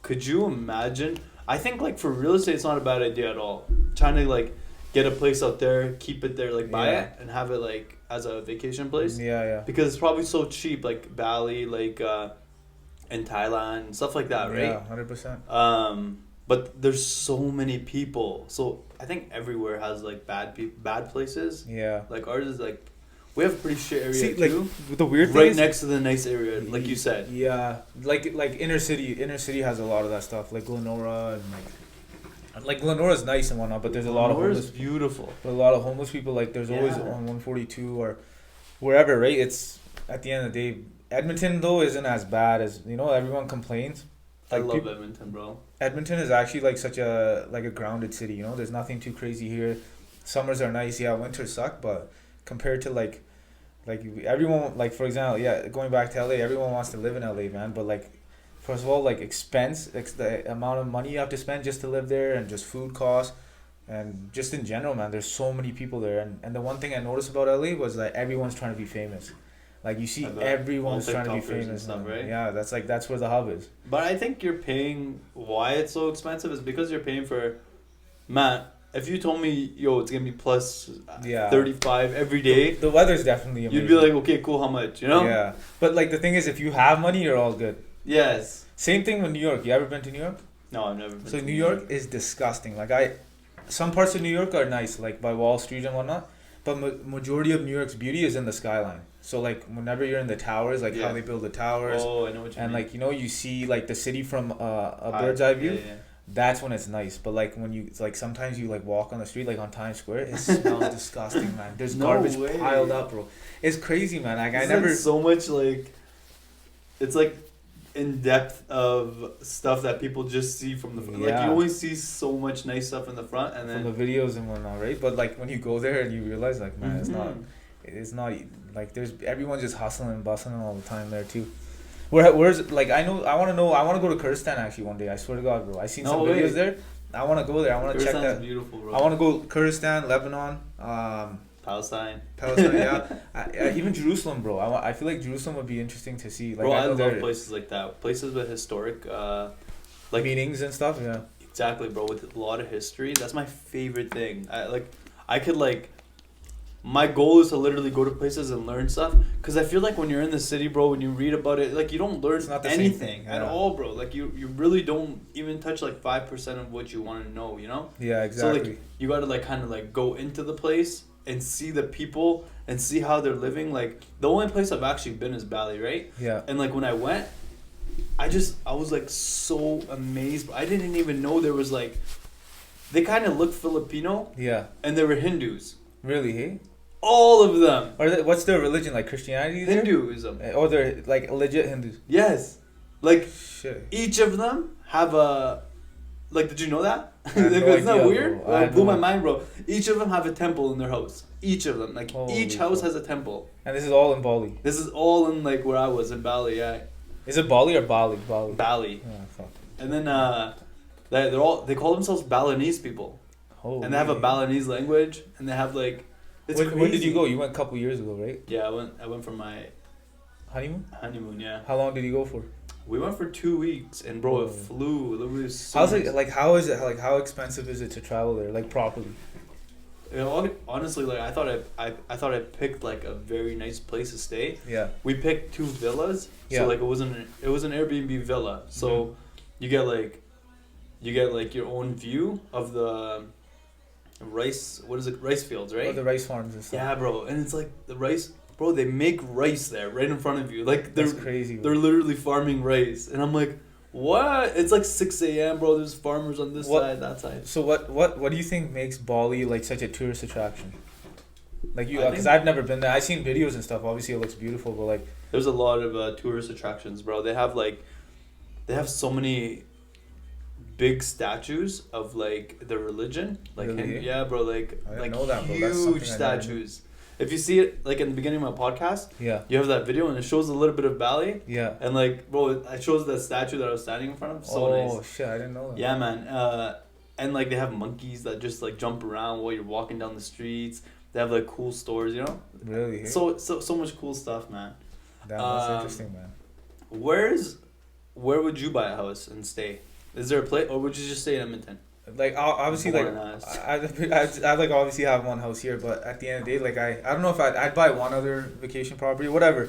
could you imagine? I think like for real estate, it's not a bad idea at all. Trying to like get a place out there, keep it there, like buy it and have it like as a vacation place. Yeah. Because it's probably so cheap, like Bali, like in Thailand, stuff like that, right? Yeah, 100%. But there's so many people, so I think everywhere has like bad places. Yeah. Like ours is like, we have a pretty shit area See, too. like the weird thing Right is, next to the nice area, like you said. Yeah, like inner city has a lot of that stuff, like Glenora and like Glenora's nice and whatnot, but there's a lot of homeless. Beautiful. But a lot of homeless people, like there's always on 142 or wherever, right? It's at the end of the day, Edmonton though isn't as bad as, you know, everyone complains. I Like love Edmonton, bro. Edmonton is actually like such a grounded city, you know. There's nothing too crazy here. Summers are nice, yeah. Winters suck, but compared to like everyone, like for example, yeah, going back to LA, everyone wants to live in LA, man. But like, first of all, like the amount of money you have to spend just to live there, and just food costs, and just in general, man. There's so many people there, and the one thing I noticed about LA was that everyone's trying to be famous. Like you see, everyone's trying to be famous, stuff, right? Yeah, that's where the hub is. But I think you're paying. Why it's so expensive is because you're paying for. Man, if you told me, yo, it's gonna be plus 35 every day, the weather's definitely amazing. You'd be like, okay, cool, how much, you know? Yeah, but like the thing is, if you have money, you're all good. Yes. Same thing with New York. You ever been to New York? No, I've never been. So New York is disgusting. Like some parts of New York are nice, like by Wall Street and whatnot. But majority of New York's beauty is in the skyline. So like whenever you're in the towers, like how they build the towers. Oh, I know what you mean. And like, you know, you see like the city from a bird's eye view. Yeah. That's when it's nice. But like when you, it's like sometimes you like walk on the street like on Times Square, it smells disgusting, man. There's garbage piled up, bro. It's crazy, man. Like I never so much like, it's like in depth of stuff that people just see from the front. Like you always see so much nice stuff in the front, and then from the videos and whatnot, right? But like when you go there and you realize like, man, it's not like there's everyone's just hustling and bustling all the time there too. Where's like I want to go to Kurdistan actually one day. I swear to God, bro. I seen some videos there. I want to go there. I want to check that. Beautiful, bro. I want to go Kurdistan, Lebanon, Palestine, yeah. Even Jerusalem, bro. I feel like Jerusalem would be interesting to see. Like, bro, I love places like that. Places with historic, like meetings and stuff. Yeah. Exactly, bro. With a lot of history, that's my favorite thing. My goal is to literally go to places and learn stuff. Because I feel like when you're in the city, bro, when you read about it, like, you don't learn anything at all, bro. Like, you really don't even touch, like, 5% of what you want to know, you know? Yeah, exactly. So, like, you got to, like, kind of, like, go into the place and see the people and see how they're living. Like, the only place I've actually been is Bali, right? Yeah. And, like, when I went, I was, like, so amazed. I didn't even know there was, like... They kind of look Filipino. Yeah. And they were Hindus. Really, hey? All of them. What's their religion? Like Christianity there? Hinduism. Or they're like legit Hindus? Yes. Like, shit. Each of them have a... Like, did you know that? Isn't that weird? It blew my mind, bro. Each of them have a temple in their house. Each of them. Like, each house has a temple. And this is all in Bali? This is all in, like, where I was, in Bali, yeah. Is it Bali or Bali? Bali. Oh, fuck. And then, they call themselves Balinese people. Holy. And they have a Balinese language. And they have, like... When did you go? You went a couple years ago, right? Yeah, I went for my honeymoon. Yeah. How long did you go for? We went for 2 weeks, and bro, it flew. It was so How's nice. it like? How is it like? How expensive is it to travel there, like properly? You know, honestly, like I thought I picked like a very nice place to stay. Yeah. We picked 2 villas, Yeah. so like it was an Airbnb villa. So you get like your own view of the rice. What is it? Rice fields, right? Or the rice farms and stuff. Yeah, bro, and it's like the rice. Bro, they make rice there right in front of you. Like That's crazy. They're literally farming rice, and I'm like, what? It's like 6 a.m., bro. There's farmers on this side, that side. So what do you think makes Bali like such a tourist attraction? Like you, I because think- I've never been there. I've seen videos and stuff. Obviously, it looks beautiful, but like There's a lot of tourist attractions, bro. They have so many big statues of like the religion, like Really? yeah, bro, like I didn't like know that, bro. That's something huge I never knew. statues. If you see it like in the beginning of my podcast, yeah, you have that video and it shows a little bit of Bali, yeah. and like bro, it shows that statue that I was standing in front of. So Oh nice. shit, I didn't know that. Yeah, man. And like they have monkeys that just like jump around while you're walking down the streets. They have like cool stores, you know. Really? Hey? So much cool stuff, man. That's interesting, man. Where would you buy a house and stay? Is there a place, or would you just stay in Edmonton? Like obviously, like Boring ass. I like obviously have one house here, but at the end of the day, like I don't know if I'd buy one other vacation property, whatever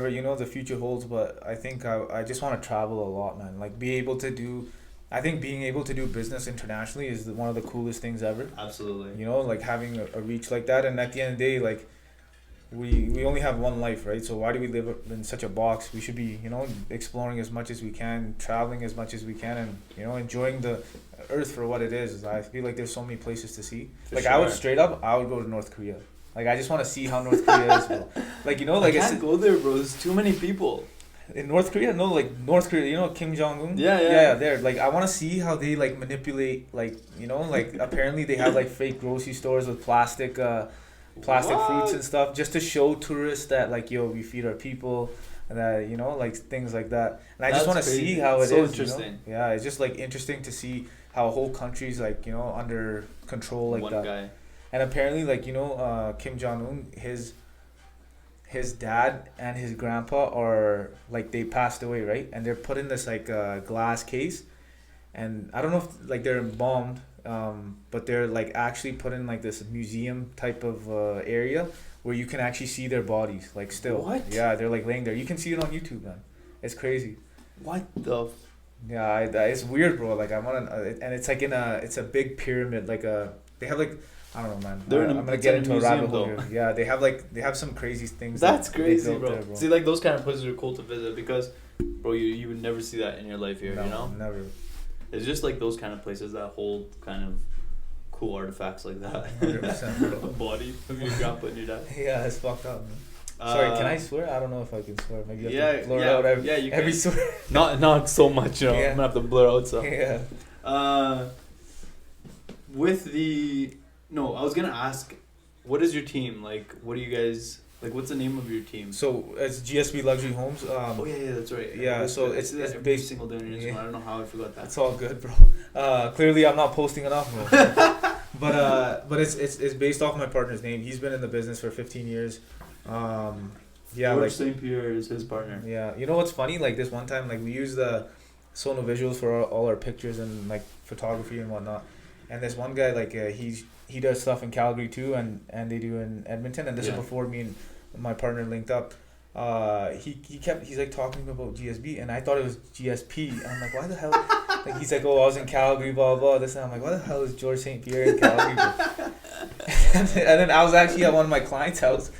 you know the future holds. But I think I just want to travel a lot, man. Like be able to do, I think being able to do business internationally is one of the coolest things ever. Absolutely. You know, like having a reach like that, and at the end of the day, like we only have one life, right? So why do we live in such a box? We should be, you know, exploring as much as we can, traveling as much as we can, and you know, enjoying the earth for what it is. I feel like there's so many places to see. For like sure. I would go to North Korea. Like I just want to see how North Korea is, bro. Like you know, like I can't go there, bro. There's too many people. in North Korea, no, like North Korea, you know, Kim Jong Un. Yeah. There. Like I want to see how they like manipulate, like you know, like apparently they have like fake grocery stores with plastic What? fruits and stuff just to show tourists that like yo we feed our people and that you know like things like that, and I just That's want to crazy. see how it is. So interesting. You know? Yeah, it's just like interesting to see how a whole country's like you know under control like One that. guy. And apparently like you know Kim Jong-un, his dad and his grandpa are like they passed away, right? And they're put in this like glass case, and I don't know if like they're embalmed, but they're like actually put in like this museum type of area where you can actually see their bodies like still. What? Yeah, they're like laying there. You can see it on YouTube, man. It's crazy. What the? Yeah, it's weird, bro. Like I want to, and it's like it's a big pyramid. Like they have like I don't know, man. I'm gonna get into a rabbit hole here. Yeah, they have some crazy things. That's that they crazy, built bro. there, See, like those kind of places are cool to visit because, bro, you would never see that in your life here. No, you know, never. it's just like those kind of places that hold kind of cool artifacts like that. 100%, bro. A body of your grandpa and your dad. Yeah, it's fucked up, man. Sorry, can I swear? I don't know if I can swear. Maybe you have to blur out you every can. swear. Not so much, you know. Yeah. I'm gonna have to blur out some. Yeah. With the no, I was gonna ask, what is your team like? What do you guys like? What's the name of your team? So it's GSB Luxury Homes. Oh yeah, that's right. Yeah, so I see that it's every based- single day on your Instagram. yeah. I don't know how I forgot that. It's all good, bro. Clearly I'm not posting enough, bro. but it's based off my partner's name. He's been in the business for 15 years. Yeah, George like St. Pierre is his partner. yeah. You know what's funny? Like this one time, like we used the Sono Visuals for all our pictures and like photography and whatnot. And this one guy, like he does stuff in Calgary too, and they do in Edmonton. And this is before me and my partner linked up. He's like talking about GSB, and I thought it was GSP. And I'm like, why the hell? Like he's like, oh, I was in Calgary, blah blah. This and I'm like, why the hell is George St. Pierre in Calgary? and then I was actually at one of my clients' house.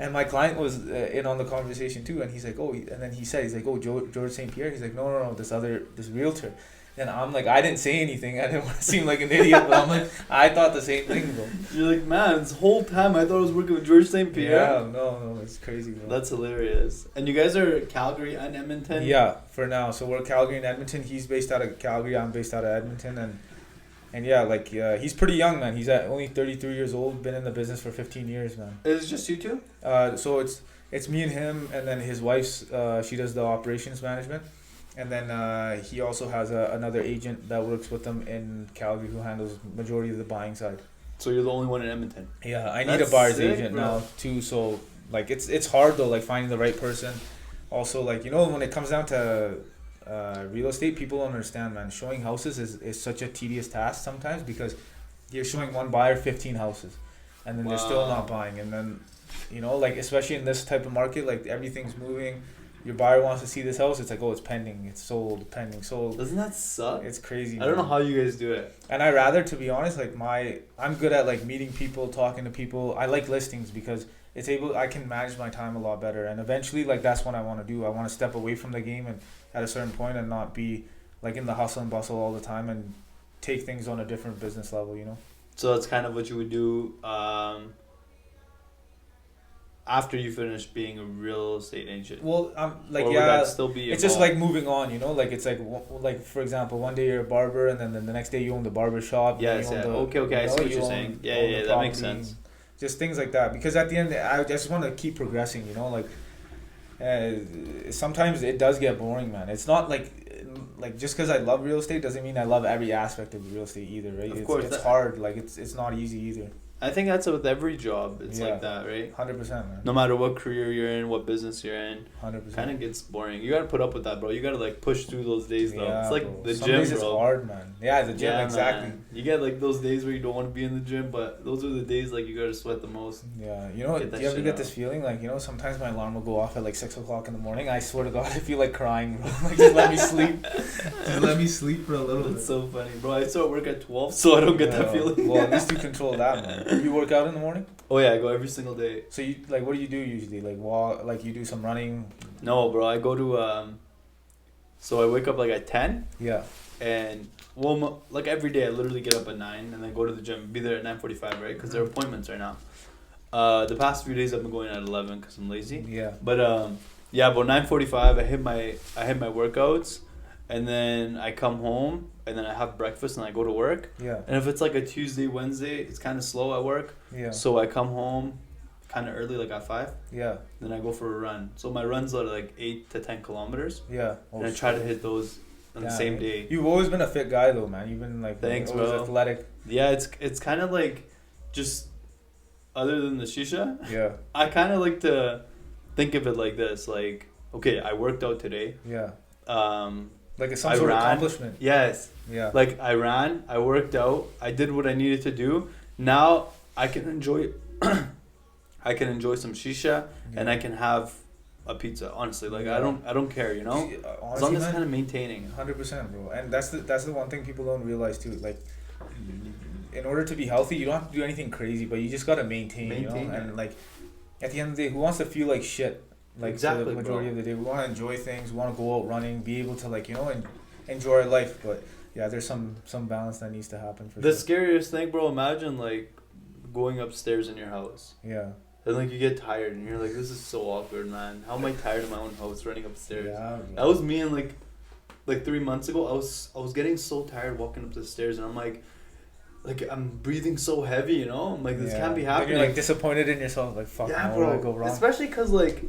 And my client was in on the conversation too, and he's like, oh, and then he's like, oh, George St. Pierre. He's like, no, this realtor. And I'm like, I didn't say anything. I didn't want to seem like an idiot, but I'm like, I thought the same thing, bro. You're like, man, this whole time I thought I was working with George St. Pierre. Yeah, no, it's crazy, bro. That's hilarious. And you guys are Calgary and Edmonton? Yeah, for now. So we're Calgary and Edmonton. He's based out of Calgary. I'm based out of Edmonton, and yeah, like he's pretty young, man. He's at only 33 years old. Been in the business for 15 years, man. Is it just you two? So it's me and him, and then his wife's she does the operations management, and then he also has another agent that works with them in Calgary who handles majority of the buying side. So you're the only one in Edmonton? Yeah, I need That's a buyer's sick, agent bro. now too. So like it's hard though, like finding the right person. Also, like you know when it comes down to real estate, people don't understand, man. Showing houses is such a tedious task sometimes because you're showing one buyer 15 houses, and then they're still not buying. And then, like especially in this type of market, like everything's moving. Your buyer wants to see this house. It's like, oh, it's pending. It's sold. Pending. Sold. Doesn't that suck? It's crazy. I don't know how you guys do it. And I rather, to be honest, like I'm good at like meeting people, talking to people. I like listings because I can manage my time a lot better. And eventually, like that's what I want to do. I want to step away from the game and at a certain point and not be like in the hustle and bustle all the time and take things on a different business level. So that's kind of what you would do. After you finish being a real estate agent. Well, like or yeah, would that still be it's just like moving on, like it's like for example, one day you're a barber and then the next day you own the barber shop. Yes, yeah. Okay, I see what you're saying. Yeah, that makes sense. Just things like that, because at the end I just want to keep progressing. Like sometimes it does get boring, man. It's not like just because I love real estate doesn't mean I love every aspect of real estate either, right? Of course, it's hard. Like it's not easy either. I think that's with every job. It's like that, right? 100%, man. No matter what career you're in, what business you're in, 100%. Kind of gets boring. You gotta put up with that, bro. You gotta like push through those days, though. Yeah, it's like bro. the Some gym, days bro. It's hard, man. Yeah, the gym, exactly. Man. You get like those days where you don't want to be in the gym, but those are the days like you gotta sweat the most. Yeah, do you ever get this feeling like sometimes my alarm will go off at like 6 o'clock in the morning. I swear to God, I feel like crying, bro. Like just let me sleep. Just let me sleep for a little bit. That's so funny, bro. I start work at 12, so I don't get that feeling. Well, at least you control that, man. You work out in the morning? Oh yeah, I go every single day. So you what do you do usually? Like walk, like you do some running? No, bro. I go to so I wake up like at 10. Yeah. And like every day, I literally get up at 9 and then go to the gym. Be there at 9:45, right? Because there are appointments right now. The past few days I've been going at 11 because I'm lazy. Yeah. But about 9:45 I hit my workouts, and then I come home and then I have breakfast and I go to work. Yeah. And if it's like a Tuesday, Wednesday, it's kind of slow at work. Yeah. So I come home kind of early, like at 5. Yeah. Then I go for a run. So my runs are like 8 to 10 kilometers. Yeah. And I try to hit those on the same day. You've always been a fit guy though, man. You've been like thanks, always bro. Athletic. Yeah, it's kind of like just other than the shisha. Yeah. I kind of like to think of it like this, like okay, I worked out today. Yeah. Like it's some sort of accomplishment. Yes. Yeah. Like I ran, I worked out, I did what I needed to do. Now I can enjoy I can enjoy some shisha and I can have a pizza, honestly. Like I don't care, Honestly, as long as it's kind of maintaining. 100%, bro. And that's the one thing people don't realize too. Like in order to be healthy, you don't have to do anything crazy, but you just got to maintain, And like at the end of the day, who wants to feel like shit? Like exactly, for the majority bro. of the day, we want to enjoy things. We want to go out running, be able to like and enjoy our life. But yeah, there's some balance that needs to happen for the sure. scariest thing, bro. Imagine like going upstairs in your house. Yeah. And like you get tired and you're like, this is so awkward, man. How am I tired of my own house running upstairs? Yeah. That was me, and like 3 months ago, I was getting so tired walking up the stairs, and I'm like I'm breathing so heavy, I'm like, this can't be happening. And you're like disappointed in yourself, like fuck, yeah, bro. bro. What go wrong? Especially because like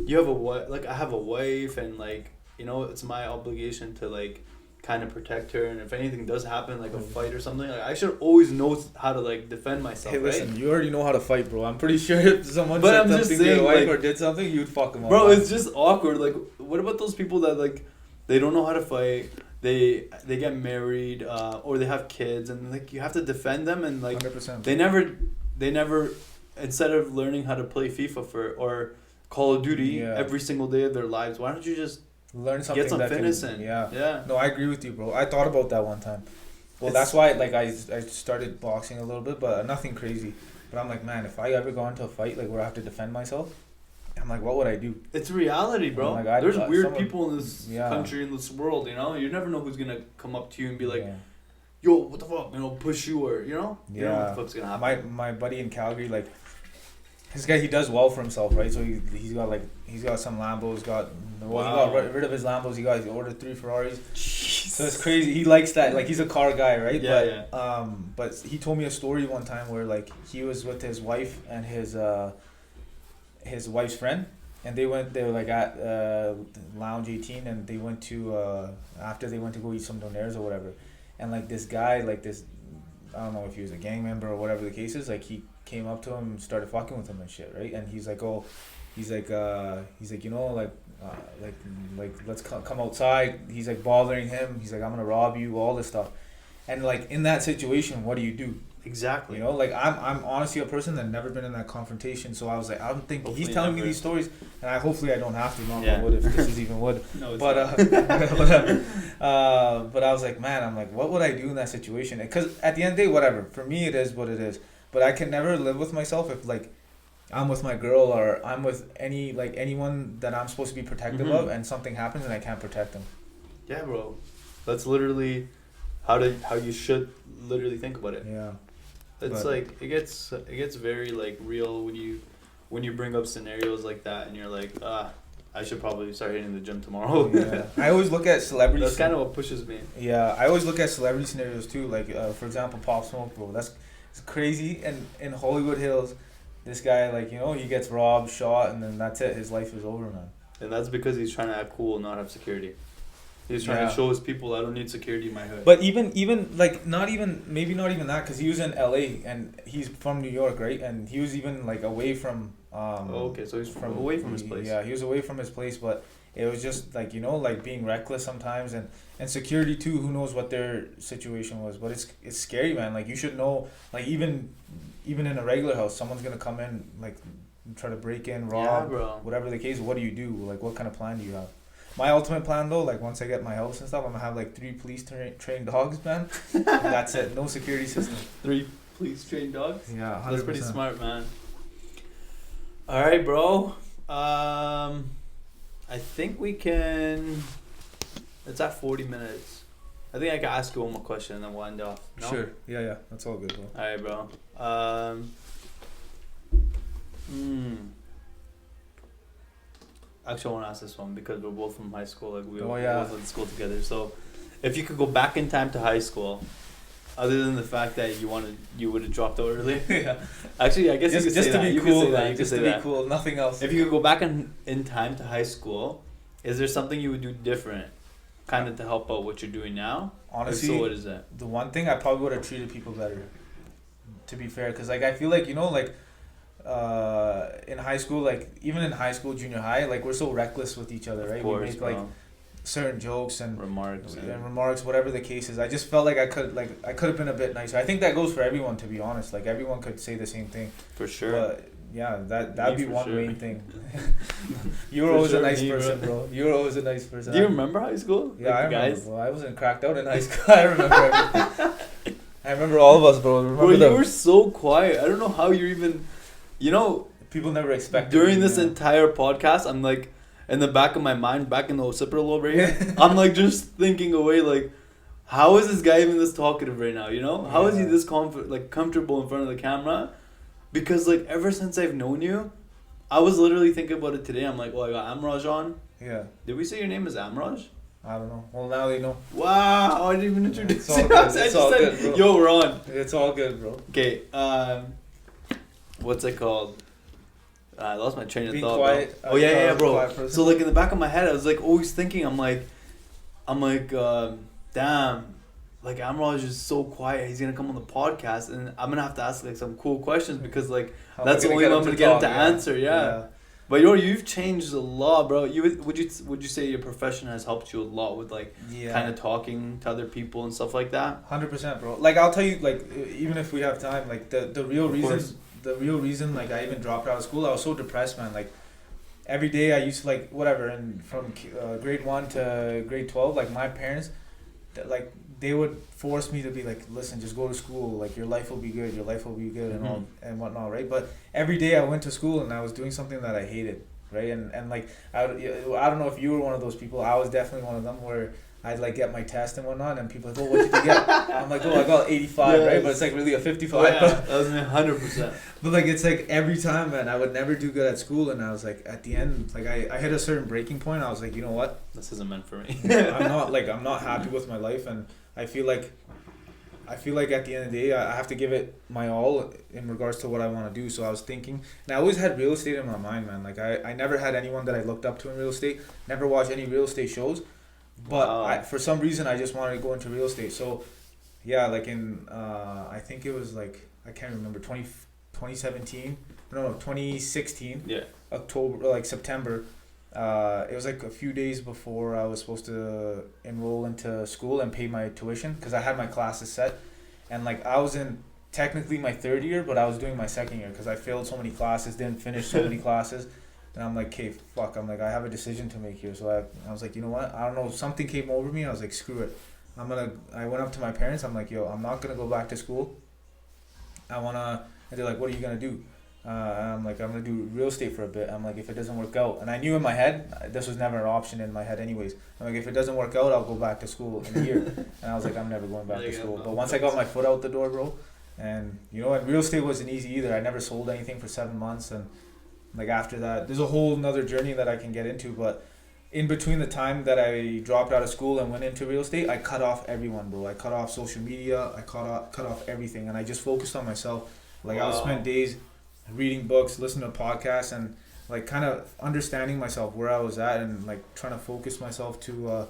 you have a wife, like I have a wife, and like it's my obligation to like kind of protect her, and if anything does happen, like a fight or something, like I should always know how to like defend myself. Hey, listen, right? you already know how to fight, bro. I'm pretty sure if someone But said I'm just something to saying, your wife like, or did something, you'd fuck them up. Bro, it's just awkward. Like, what about those people that like they don't know how to fight? They get married, or they have kids, and like you have to defend them, and like 100%. they never instead of learning how to play FIFA or Call of Duty every single day of their lives, why don't you just learn something? Get some fitness in. Yeah. No, I agree with you, bro. I thought about that one time. Well, that's why like I started boxing a little bit, but nothing crazy. But I'm like, man, if I ever got into a fight like where I have to defend myself, I'm like, what would I do? It's reality, bro. Like, there's weird people in this Yeah. country, in this world, you never know who's gonna come up to you and be like, Yeah. yo, what the fuck, push you, or you don't know what the fuck's gonna happen. My buddy in Calgary, like this guy, he does well for himself, right? So he's got some Lambos, he got rid of his Lambos, he ordered 3 Ferraris. Jeez. So it's crazy. He likes that, like he's a car guy, right? Yeah, But he told me a story one time where like he was with his wife and his wife's friend, and they were like at Lounge 18, and they went to after they went to go eat some donaires or whatever, and like this guy, like this, I don't know if he was a gang member or whatever the case is, like he came up to him and started fucking with him and shit, right? And he's like, oh, he's like, you know, like let's come outside. He's like bothering him. He's like, I'm gonna rob you, all this stuff. And like in that situation, what do you do? Exactly. You know, like I'm honestly a person that never been in that confrontation. So I was like, I'm thinking Hopefully he's telling me never. these stories, and hopefully I don't have to. Knock Yeah. on wood, if this is even wood. No, it's But not. whatever. But I was like, man, I'm like, what would I do in that situation? Because at the end of the day, whatever. For me, it is what it is. But I can never live with myself if like I'm with my girl or I'm with anyone that I'm supposed to be protective Mhm. of, and something happens and I can't protect them. Yeah, bro. That's literally how you should literally think about it. Yeah. It's But- like it gets very like real when you bring up scenarios like that and you're like, I should probably start hitting the gym tomorrow. Yeah. I always look at celebrities. That's kind of what pushes me. Yeah, I always look at celebrity scenarios too. Like, for example, Pop Smoke, bro. It's crazy. And in Hollywood Hills, this guy, like, you know, he gets robbed, shot, and then that's it. His life is over, man. And that's because he's trying to act cool and not have security. He's trying to show his people, I don't need security in my hood. But even like maybe not even that, because he was in LA and he's from New York, right? And he was even like away from. Okay, so he's away from his place. Yeah, he was away from his place, but it was just like, you know, like being reckless sometimes, and security too. Who knows what their situation was? But it's scary, man. Like you should know. Like even in a regular house, someone's gonna come in, like try to break in, rob, whatever the case. What do you do? Like what kind of plan do you have? My ultimate plan though, like once I get my house and stuff, I'm gonna have like 3 police trained dogs, man. And that's it. No security system. 3 police trained dogs? Yeah, 100%. That's pretty smart, man. Alright, bro. I think we can. It's at 40 minutes. I think I can ask you one more question and then we'll end off. No? Sure. Yeah. That's all good, bro. Alright, bro. Actually, I want to ask this one because we're both from high school. Like we both went to school together. So, if you could go back in time to high school, other than the fact that you would have dropped out early. Yeah. Actually, I guess you could just say to that. be You cool, could say that. man. You Just could to say be that. cool. Nothing else. If you could go back in time to high school, is there something you would do different, kind of to help out what you're doing now? Honestly, If so what is that? The one thing I probably would have treated people better. To be fair, because like I feel like, you know, like in high school, like even in high school, junior high, like we're so reckless with each other, right? Of course, we make like certain jokes and remarks, whatever the case is. I just felt like I could have been a bit nicer. I think that goes for everyone, to be honest. Like everyone could say the same thing. For sure. But yeah, that'd be one main thing. You were For always sure, a nice me, person, bro. You were always a nice person. Do you remember high school? Yeah, Like I the remember, guys? bro. I wasn't cracked out in high school. I remember everything. I remember all of us, bro. Remember Bro, you were so quiet. I don't know how you're even. You know, people never expected. during this entire podcast, I'm like, in the back of my mind, back in the occipital lobe right here, I'm like just thinking away, like, how is this guy even this talkative right now? You know, how is he this comfortable in front of the camera? Because like ever since I've known you, I was literally thinking about it today. I'm like, oh, I got Amiraj on. Yeah. Did we say your name is Amiraj? I don't know. Well, now they know. Wow, I didn't even introduce It's all you. good. I It's just all said, good, bro. yo, we're on. It's all good, bro. Okay, what's it called? I lost my train of Being thought. quiet. Bro. Oh yeah, bro. Quiet person. So like in the back of my head, I was like always thinking, I'm like, damn, like Amiraj is so quiet. He's gonna come on the podcast, and I'm gonna have to ask like some cool questions because like that's the only way I'm gonna get him to answer. Yeah. But you've changed a lot, bro. Would you say your profession has helped you a lot with like kind of talking to other people and stuff like that? 100%, bro. Like I'll tell you, like even if we have time, like the real reason, like I even dropped out of school, I was so depressed, man. Like every day I used to like whatever, and from grade 1 to grade 12, like my parents, like they would force me to be like, listen, just go to school, like your life will be good, and all and whatnot, right? But every day I went to school and I was doing something that I hated, right? And like I don't know if you were one of those people. I was definitely one of them where I'd like get my test and whatnot, and people like, oh, what did you get? I'm like, oh, I got 85, right? But it's like really a 55. Oh, yeah, that was 100%. But like it's like every time, man, I would never do good at school, and I was like at the end, like I hit a certain breaking point. I was like, you know what? This isn't meant for me. I'm not happy with my life, and I feel like at the end of the day, I have to give it my all in regards to what I want to do. So I was thinking, and I always had real estate in my mind, man. Like I never had anyone that I looked up to in real estate. Never watched any real estate shows. But for some reason, I just wanted to go into real estate. So, yeah, like in, I think it was like, I can't remember, 2016. Yeah. September. It was like a few days before I was supposed to enroll into school and pay my tuition because I had my classes set, and like I was in technically my third year, but I was doing my second year because I failed so many classes, didn't finish so many classes, and I'm like, okay, fuck. I'm like, I have a decision to make here, so I was like, you know what? I don't know. Something came over me. I was like, screw it. I went up to my parents. I'm like, yo, I'm not gonna go back to school. And they're like, what are you gonna do? I'm like, I'm gonna do real estate for a bit. I'm like, if it doesn't work out, and I knew in my head this was never an option in my head anyways. I'm like, if it doesn't work out, I'll go back to school in a year. And I was like, I'm never going back to school. But once I got my foot out the door, bro, and and real estate wasn't easy either. I never sold anything for 7 months, and like after that, there's a whole nother journey that I can get into. But in between the time that I dropped out of school and went into real estate, I cut off everyone, bro. I cut off social media. I cut off everything, and I just focused on myself. Like I would spend days reading books, listening to podcasts, and like kind of understanding myself where I was at, and like trying to focus myself to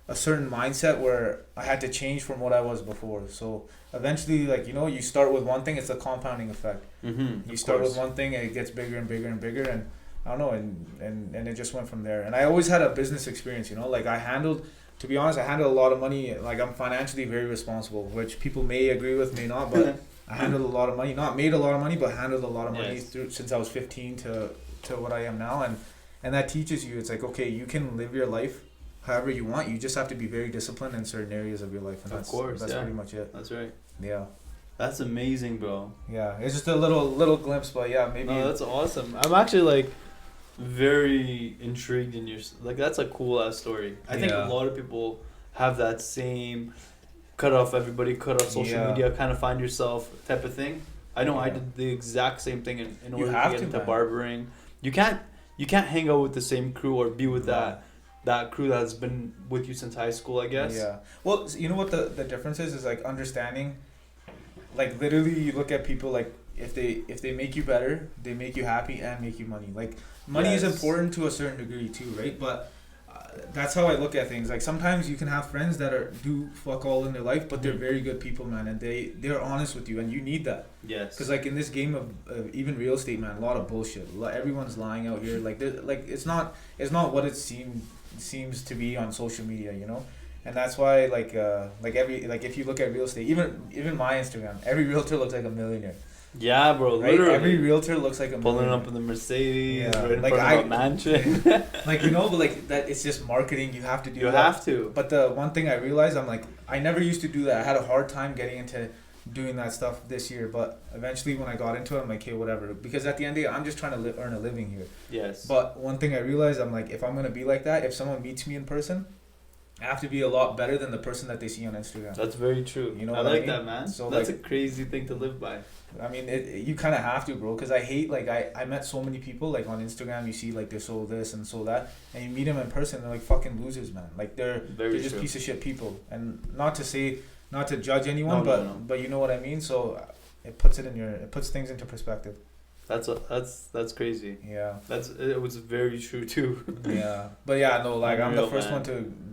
a certain mindset where I had to change from what I was before. So eventually, like you start with one thing, it's a compounding effect. You start with one thing, and it gets bigger and bigger and bigger, and I don't know, and it just went from there. And I always had a business experience, like to be honest, I handled a lot of money. Like I'm financially very responsible, which people may agree with, may not, but I handled a lot of money, not made a lot of money, but handled a lot of money since I was 15 to what I am now. And that teaches you, it's like, okay, you can live your life however you want. You just have to be very disciplined in certain areas of your life. And that's pretty much it. That's right. Yeah. That's amazing, bro. Yeah. It's just a little glimpse, but yeah, maybe. No, that's awesome. I'm actually like very intrigued in your, like, that's a cool ass story. I think a lot of people have that same cut off everybody, cut off social media, kind of find yourself type of thing. I know I did the exact same thing in order to get into barbering. You can't hang out with the same crew or be with that crew that's been with you since high school, I guess. Yeah. Well, you know what the difference is like understanding, like literally you look at people, like if they make you better, they make you happy and make you money. Like money is important to a certain degree too, right? But that's how I look at things. Like sometimes you can have friends that do fuck all in their life, but they're very good people, man, and they're honest with you, and you need that. Yes. Because like in this game of even real estate, man, a lot of bullshit. Everyone's lying out here. Like it's not what it seems to be on social media, And that's why like if you look at real estate, even my Instagram, every realtor looks like a millionaire. Yeah, bro. Right? Literally. Every realtor looks like a pulling up in the Mercedes, right in like front of a mansion. But like that, it's just marketing. You have to do. You have to. But the one thing I realized, I'm like, I never used to do that. I had a hard time getting into doing that stuff this year. But eventually, when I got into it, I'm like, hey, whatever. Because at the end of the day, I'm just trying to earn a living here. Yes. But one thing I realized, I'm like, if I'm gonna be like that, if someone meets me in person, I have to be a lot better than the person that they see on Instagram. That's very true. You know, I like that, man. So that's a crazy thing to live by. I mean, you kind of have to, bro, because I hate, like, I met so many people, like, on Instagram, you see, like, they're so this and so that, and you meet them in person, they're, like, fucking losers, man. Like, they're just piece of shit people. And not to judge anyone, but you know what I mean? So it puts things into perspective. That's crazy. Yeah. It was very true, too. Yeah. But, yeah, no, like, I'm the first one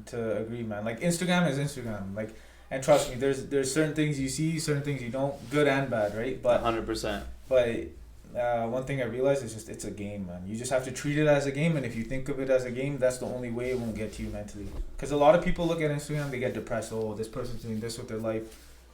to agree, man. Like, Instagram is Instagram. Like, and trust me, there's certain things you see, certain things you don't, good and bad, right? But 100%. But one thing I realized is just it's a game, man. You just have to treat it as a game, and if you think of it as a game, that's the only way it won't get to you mentally. Because a lot of people look at Instagram, they get depressed. Oh, this person's doing this with their life.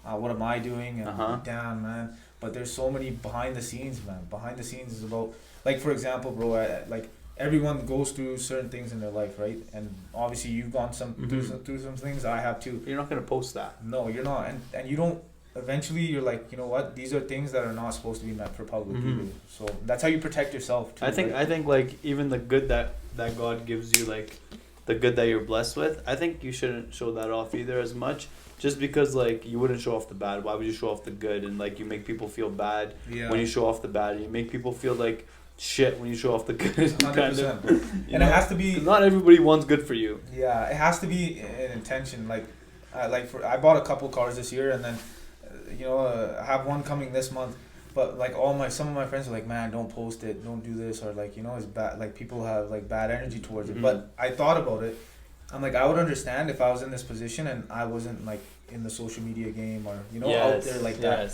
What am I doing? And damn, man. But there's so many behind the scenes, man. Behind the scenes is about, like, for example, bro, like, everyone goes through certain things in their life, right? And obviously you've gone through some things. I have too. You're not gonna post that. No, you're not, and you don't. Eventually, you're like, you know what? These are things that are not supposed to be meant for public either. So that's how you protect yourself too. I think like even the good that God gives you, like the good that you're blessed with, I think you shouldn't show that off either as much. Just because like you wouldn't show off the bad, why would you show off the good? And like you make people feel bad when you show off the bad. You make people feel like shit when you show off the good. 100%. And it has to be. Not everybody wants good for you. Yeah, it has to be an intention. Like I bought a couple cars this year, and then I have one coming this month. But like some of my friends are like, man, don't post it, don't do this, or like it's bad. Like people have like bad energy towards it. But I thought about it. I'm like, I would understand if I was in this position and I wasn't like in the social media game or out there like that.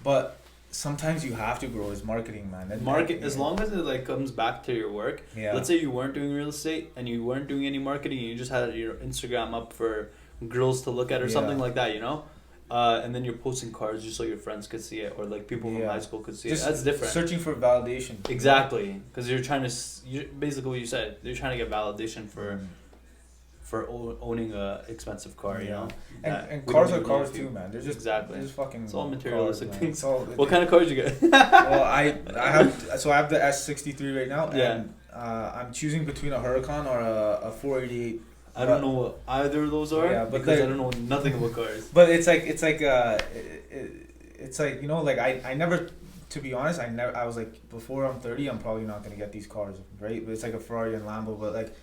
But sometimes you have to grow is marketing, man. And As long as it like comes back to your work. Yeah. Let's say you weren't doing real estate and you weren't doing any marketing and you just had your Instagram up for girls to look at or something like that, you know? And then you're posting cards just so your friends could see it or like people from high school could see it. That's different. Searching for validation. Exactly, because you're trying to. Basically what you said. You're trying to get validation for owning a expensive car. You know. And cars are cars too, man. They're just exactly. They're just fucking. It's all materialistic cars, things. What kind of car did you get? Well, I have the S63 right now, and I'm choosing between a Huracan or a 488. I don't know what either of those are. Yeah, because I don't know nothing about cars. But it's like you know, like I never, to be honest, I was like, before I'm 30, I'm probably not gonna get these cars, right? But it's like a Ferrari and Lambo, but like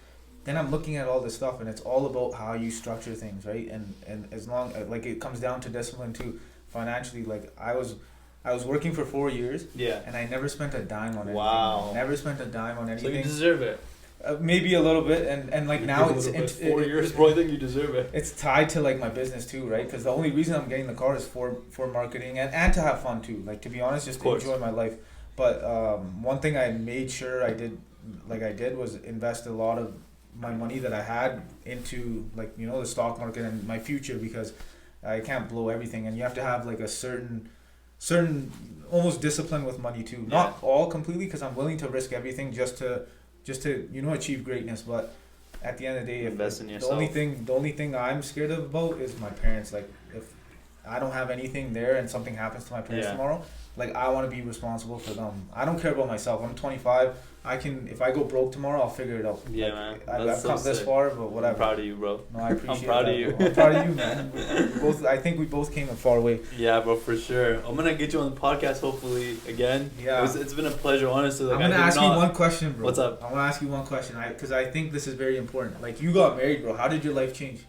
then I'm looking at all this stuff and it's all about how you structure things, right? And as long like it comes down to discipline too, financially. Like I was working for 4 years, and I never spent a dime on anything. Wow. Never spent a dime on anything. So you deserve it. Maybe a little bit, and like now it's 4 years, bro. I think you deserve it. It's tied to like my business too, right? Because the only reason I'm getting the car is for marketing and to have fun too. Like, to be honest, just to enjoy my life. But one thing I made sure I did was invest a lot of my money that I had into, like, you know, the stock market and my future, because I can't blow everything, and you have to have like a certain almost discipline with money too. Not all completely, because I'm willing to risk everything just to you know, achieve greatness. But at the end of the day, invest in yourself. The only thing I'm scared about is my parents. Like, if I don't have anything there and something happens to my parents tomorrow, like, I want to be responsible for them. I don't care about myself. I'm 25. If I go broke tomorrow, I'll figure it out. Yeah, like, man. I've come this far, but whatever. I'm proud of you, bro. No, I appreciate I'm proud of you. I'm proud of you, man. I think we both came a far way. Yeah, bro, for sure. I'm gonna get you on the podcast hopefully again. Yeah. It's been a pleasure, honestly. Like, I'm gonna ask you one question, bro. What's up? I want to ask you one question, because I think this is very important. Like, you got married, bro. How did your life change?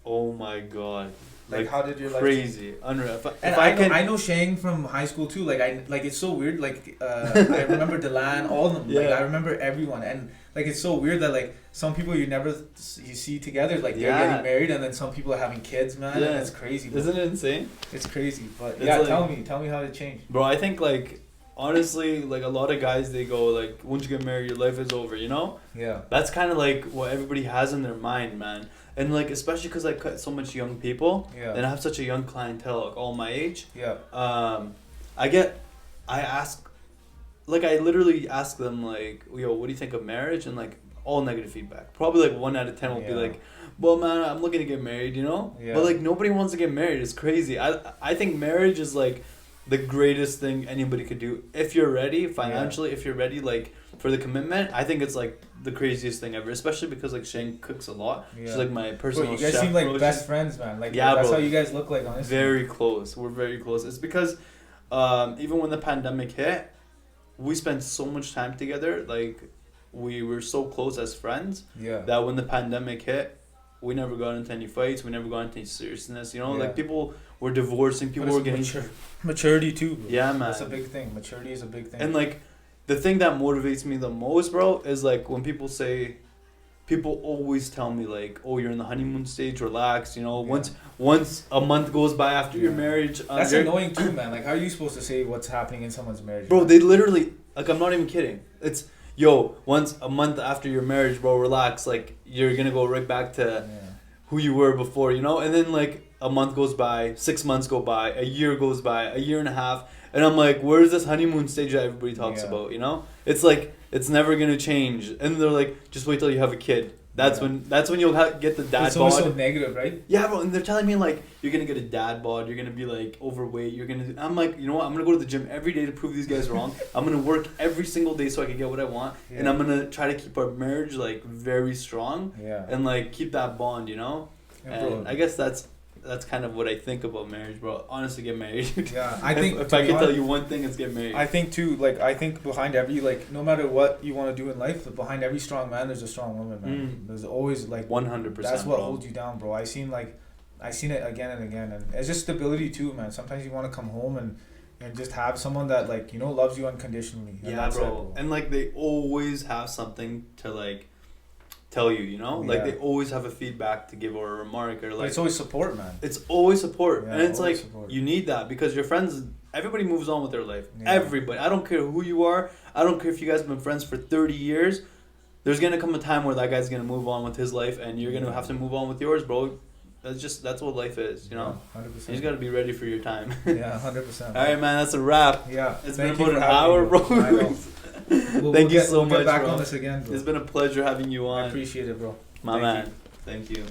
Oh my god. Like, how did your life crazy, unreal. I know Shang from high school too. Like, it's so weird. Like, I remember Delan, all of them. Like, I remember everyone, and like, it's so weird that like some people you see together, like they're getting married, and then some people are having kids, man. Yeah. And it's crazy. Bro. Isn't it insane? It's crazy, but it's like, tell me how it changed. Bro, I think like, honestly, like, a lot of guys, they go like, once you get married, your life is over. You know? Yeah. That's kind of like what everybody has in their mind, man. And like, especially because I cut so much young people, and I have such a young clientele, like all my age. Yeah. I literally ask them like, yo, what do you think of marriage? And like, all negative feedback. Probably like 1 out of 10 will be like, well, man, I'm looking to get married, you know. Yeah. But like, nobody wants to get married. It's crazy. I think marriage is like the greatest thing anybody could do if you're ready financially. If you're ready, like, for the commitment, I think it's like the craziest thing ever, especially because like Shane cooks a lot. She's like my personal chef. You guys seem like best friends, man. Like, that's how you guys look like, honestly. Very close. We're very close. It's because even when the pandemic hit, we spent so much time together. Like, we were so close as friends that when the pandemic hit, we never got into any fights. We never got into any seriousness. You know, like, people were divorcing. People were getting maturity too, bro. Yeah, man. That's a big thing. Maturity is a big thing. And like, the thing that motivates me the most, bro, is like when people always tell me like, oh, you're in the honeymoon stage, relax, you know, once a month goes by after your marriage. That's annoying too, man. Like, how are you supposed to say what's happening in someone's marriage? Bro, they literally, like, I'm not even kidding. It's, yo, once a month after your marriage, bro, relax. Like, you're gonna go right back to who you were before, you know? And then like a month goes by, 6 months go by, a year goes by, a year and a half. And I'm like, where's this honeymoon stage that everybody talks about, you know? It's like, it's never going to change. And they're like, just wait till you have a kid. That's when you'll get the dad bod. It's always so negative, right? Yeah, bro. And they're telling me, like, you're going to get a dad bod. You're going to be, like, overweight. I'm like, you know what? I'm going to go to the gym every day to prove these guys wrong. I'm going to work every single day so I can get what I want. Yeah. And I'm going to try to keep our marriage, like, very strong. Yeah. And, like, keep that bond, you know? Yeah, and I guess that's kind of what I think about marriage, bro. Honestly, get married. Yeah, I think if I can tell you one thing, it's get married. I think too, like, I think behind every, like, no matter what you want to do in life, behind every strong man, there's a strong woman, man. There's always, like, 100%. That's what holds you down, bro. I seen it again and again, and it's just stability too, man. Sometimes you want to come home and just have someone that, like, you know, loves you unconditionally. Yeah, bro. And like, they always have something to tell you, you know? Like, Yeah. they always have a feedback to give or a remark or But like... it's always support, man. It's always support. Yeah, And it's always like, support. you need that because your friends... Everybody moves on with their life. Yeah. Everybody. I don't care who you are. I don't care if you guys have been friends for 30 years. There's going to come a time where that guy's going to move on with his life and you're going to have to move on with yours, bro. That's what life is, you know? 100%. You just got to be ready for your time. Yeah, 100%. All right, man. That's a wrap. Yeah. It's Thank been you about for an having hour, me, bro. I know. Thank you so we'll much, get back bro. on this again, bro. It's been a pleasure having you on. I appreciate it, bro. My man. Thank you.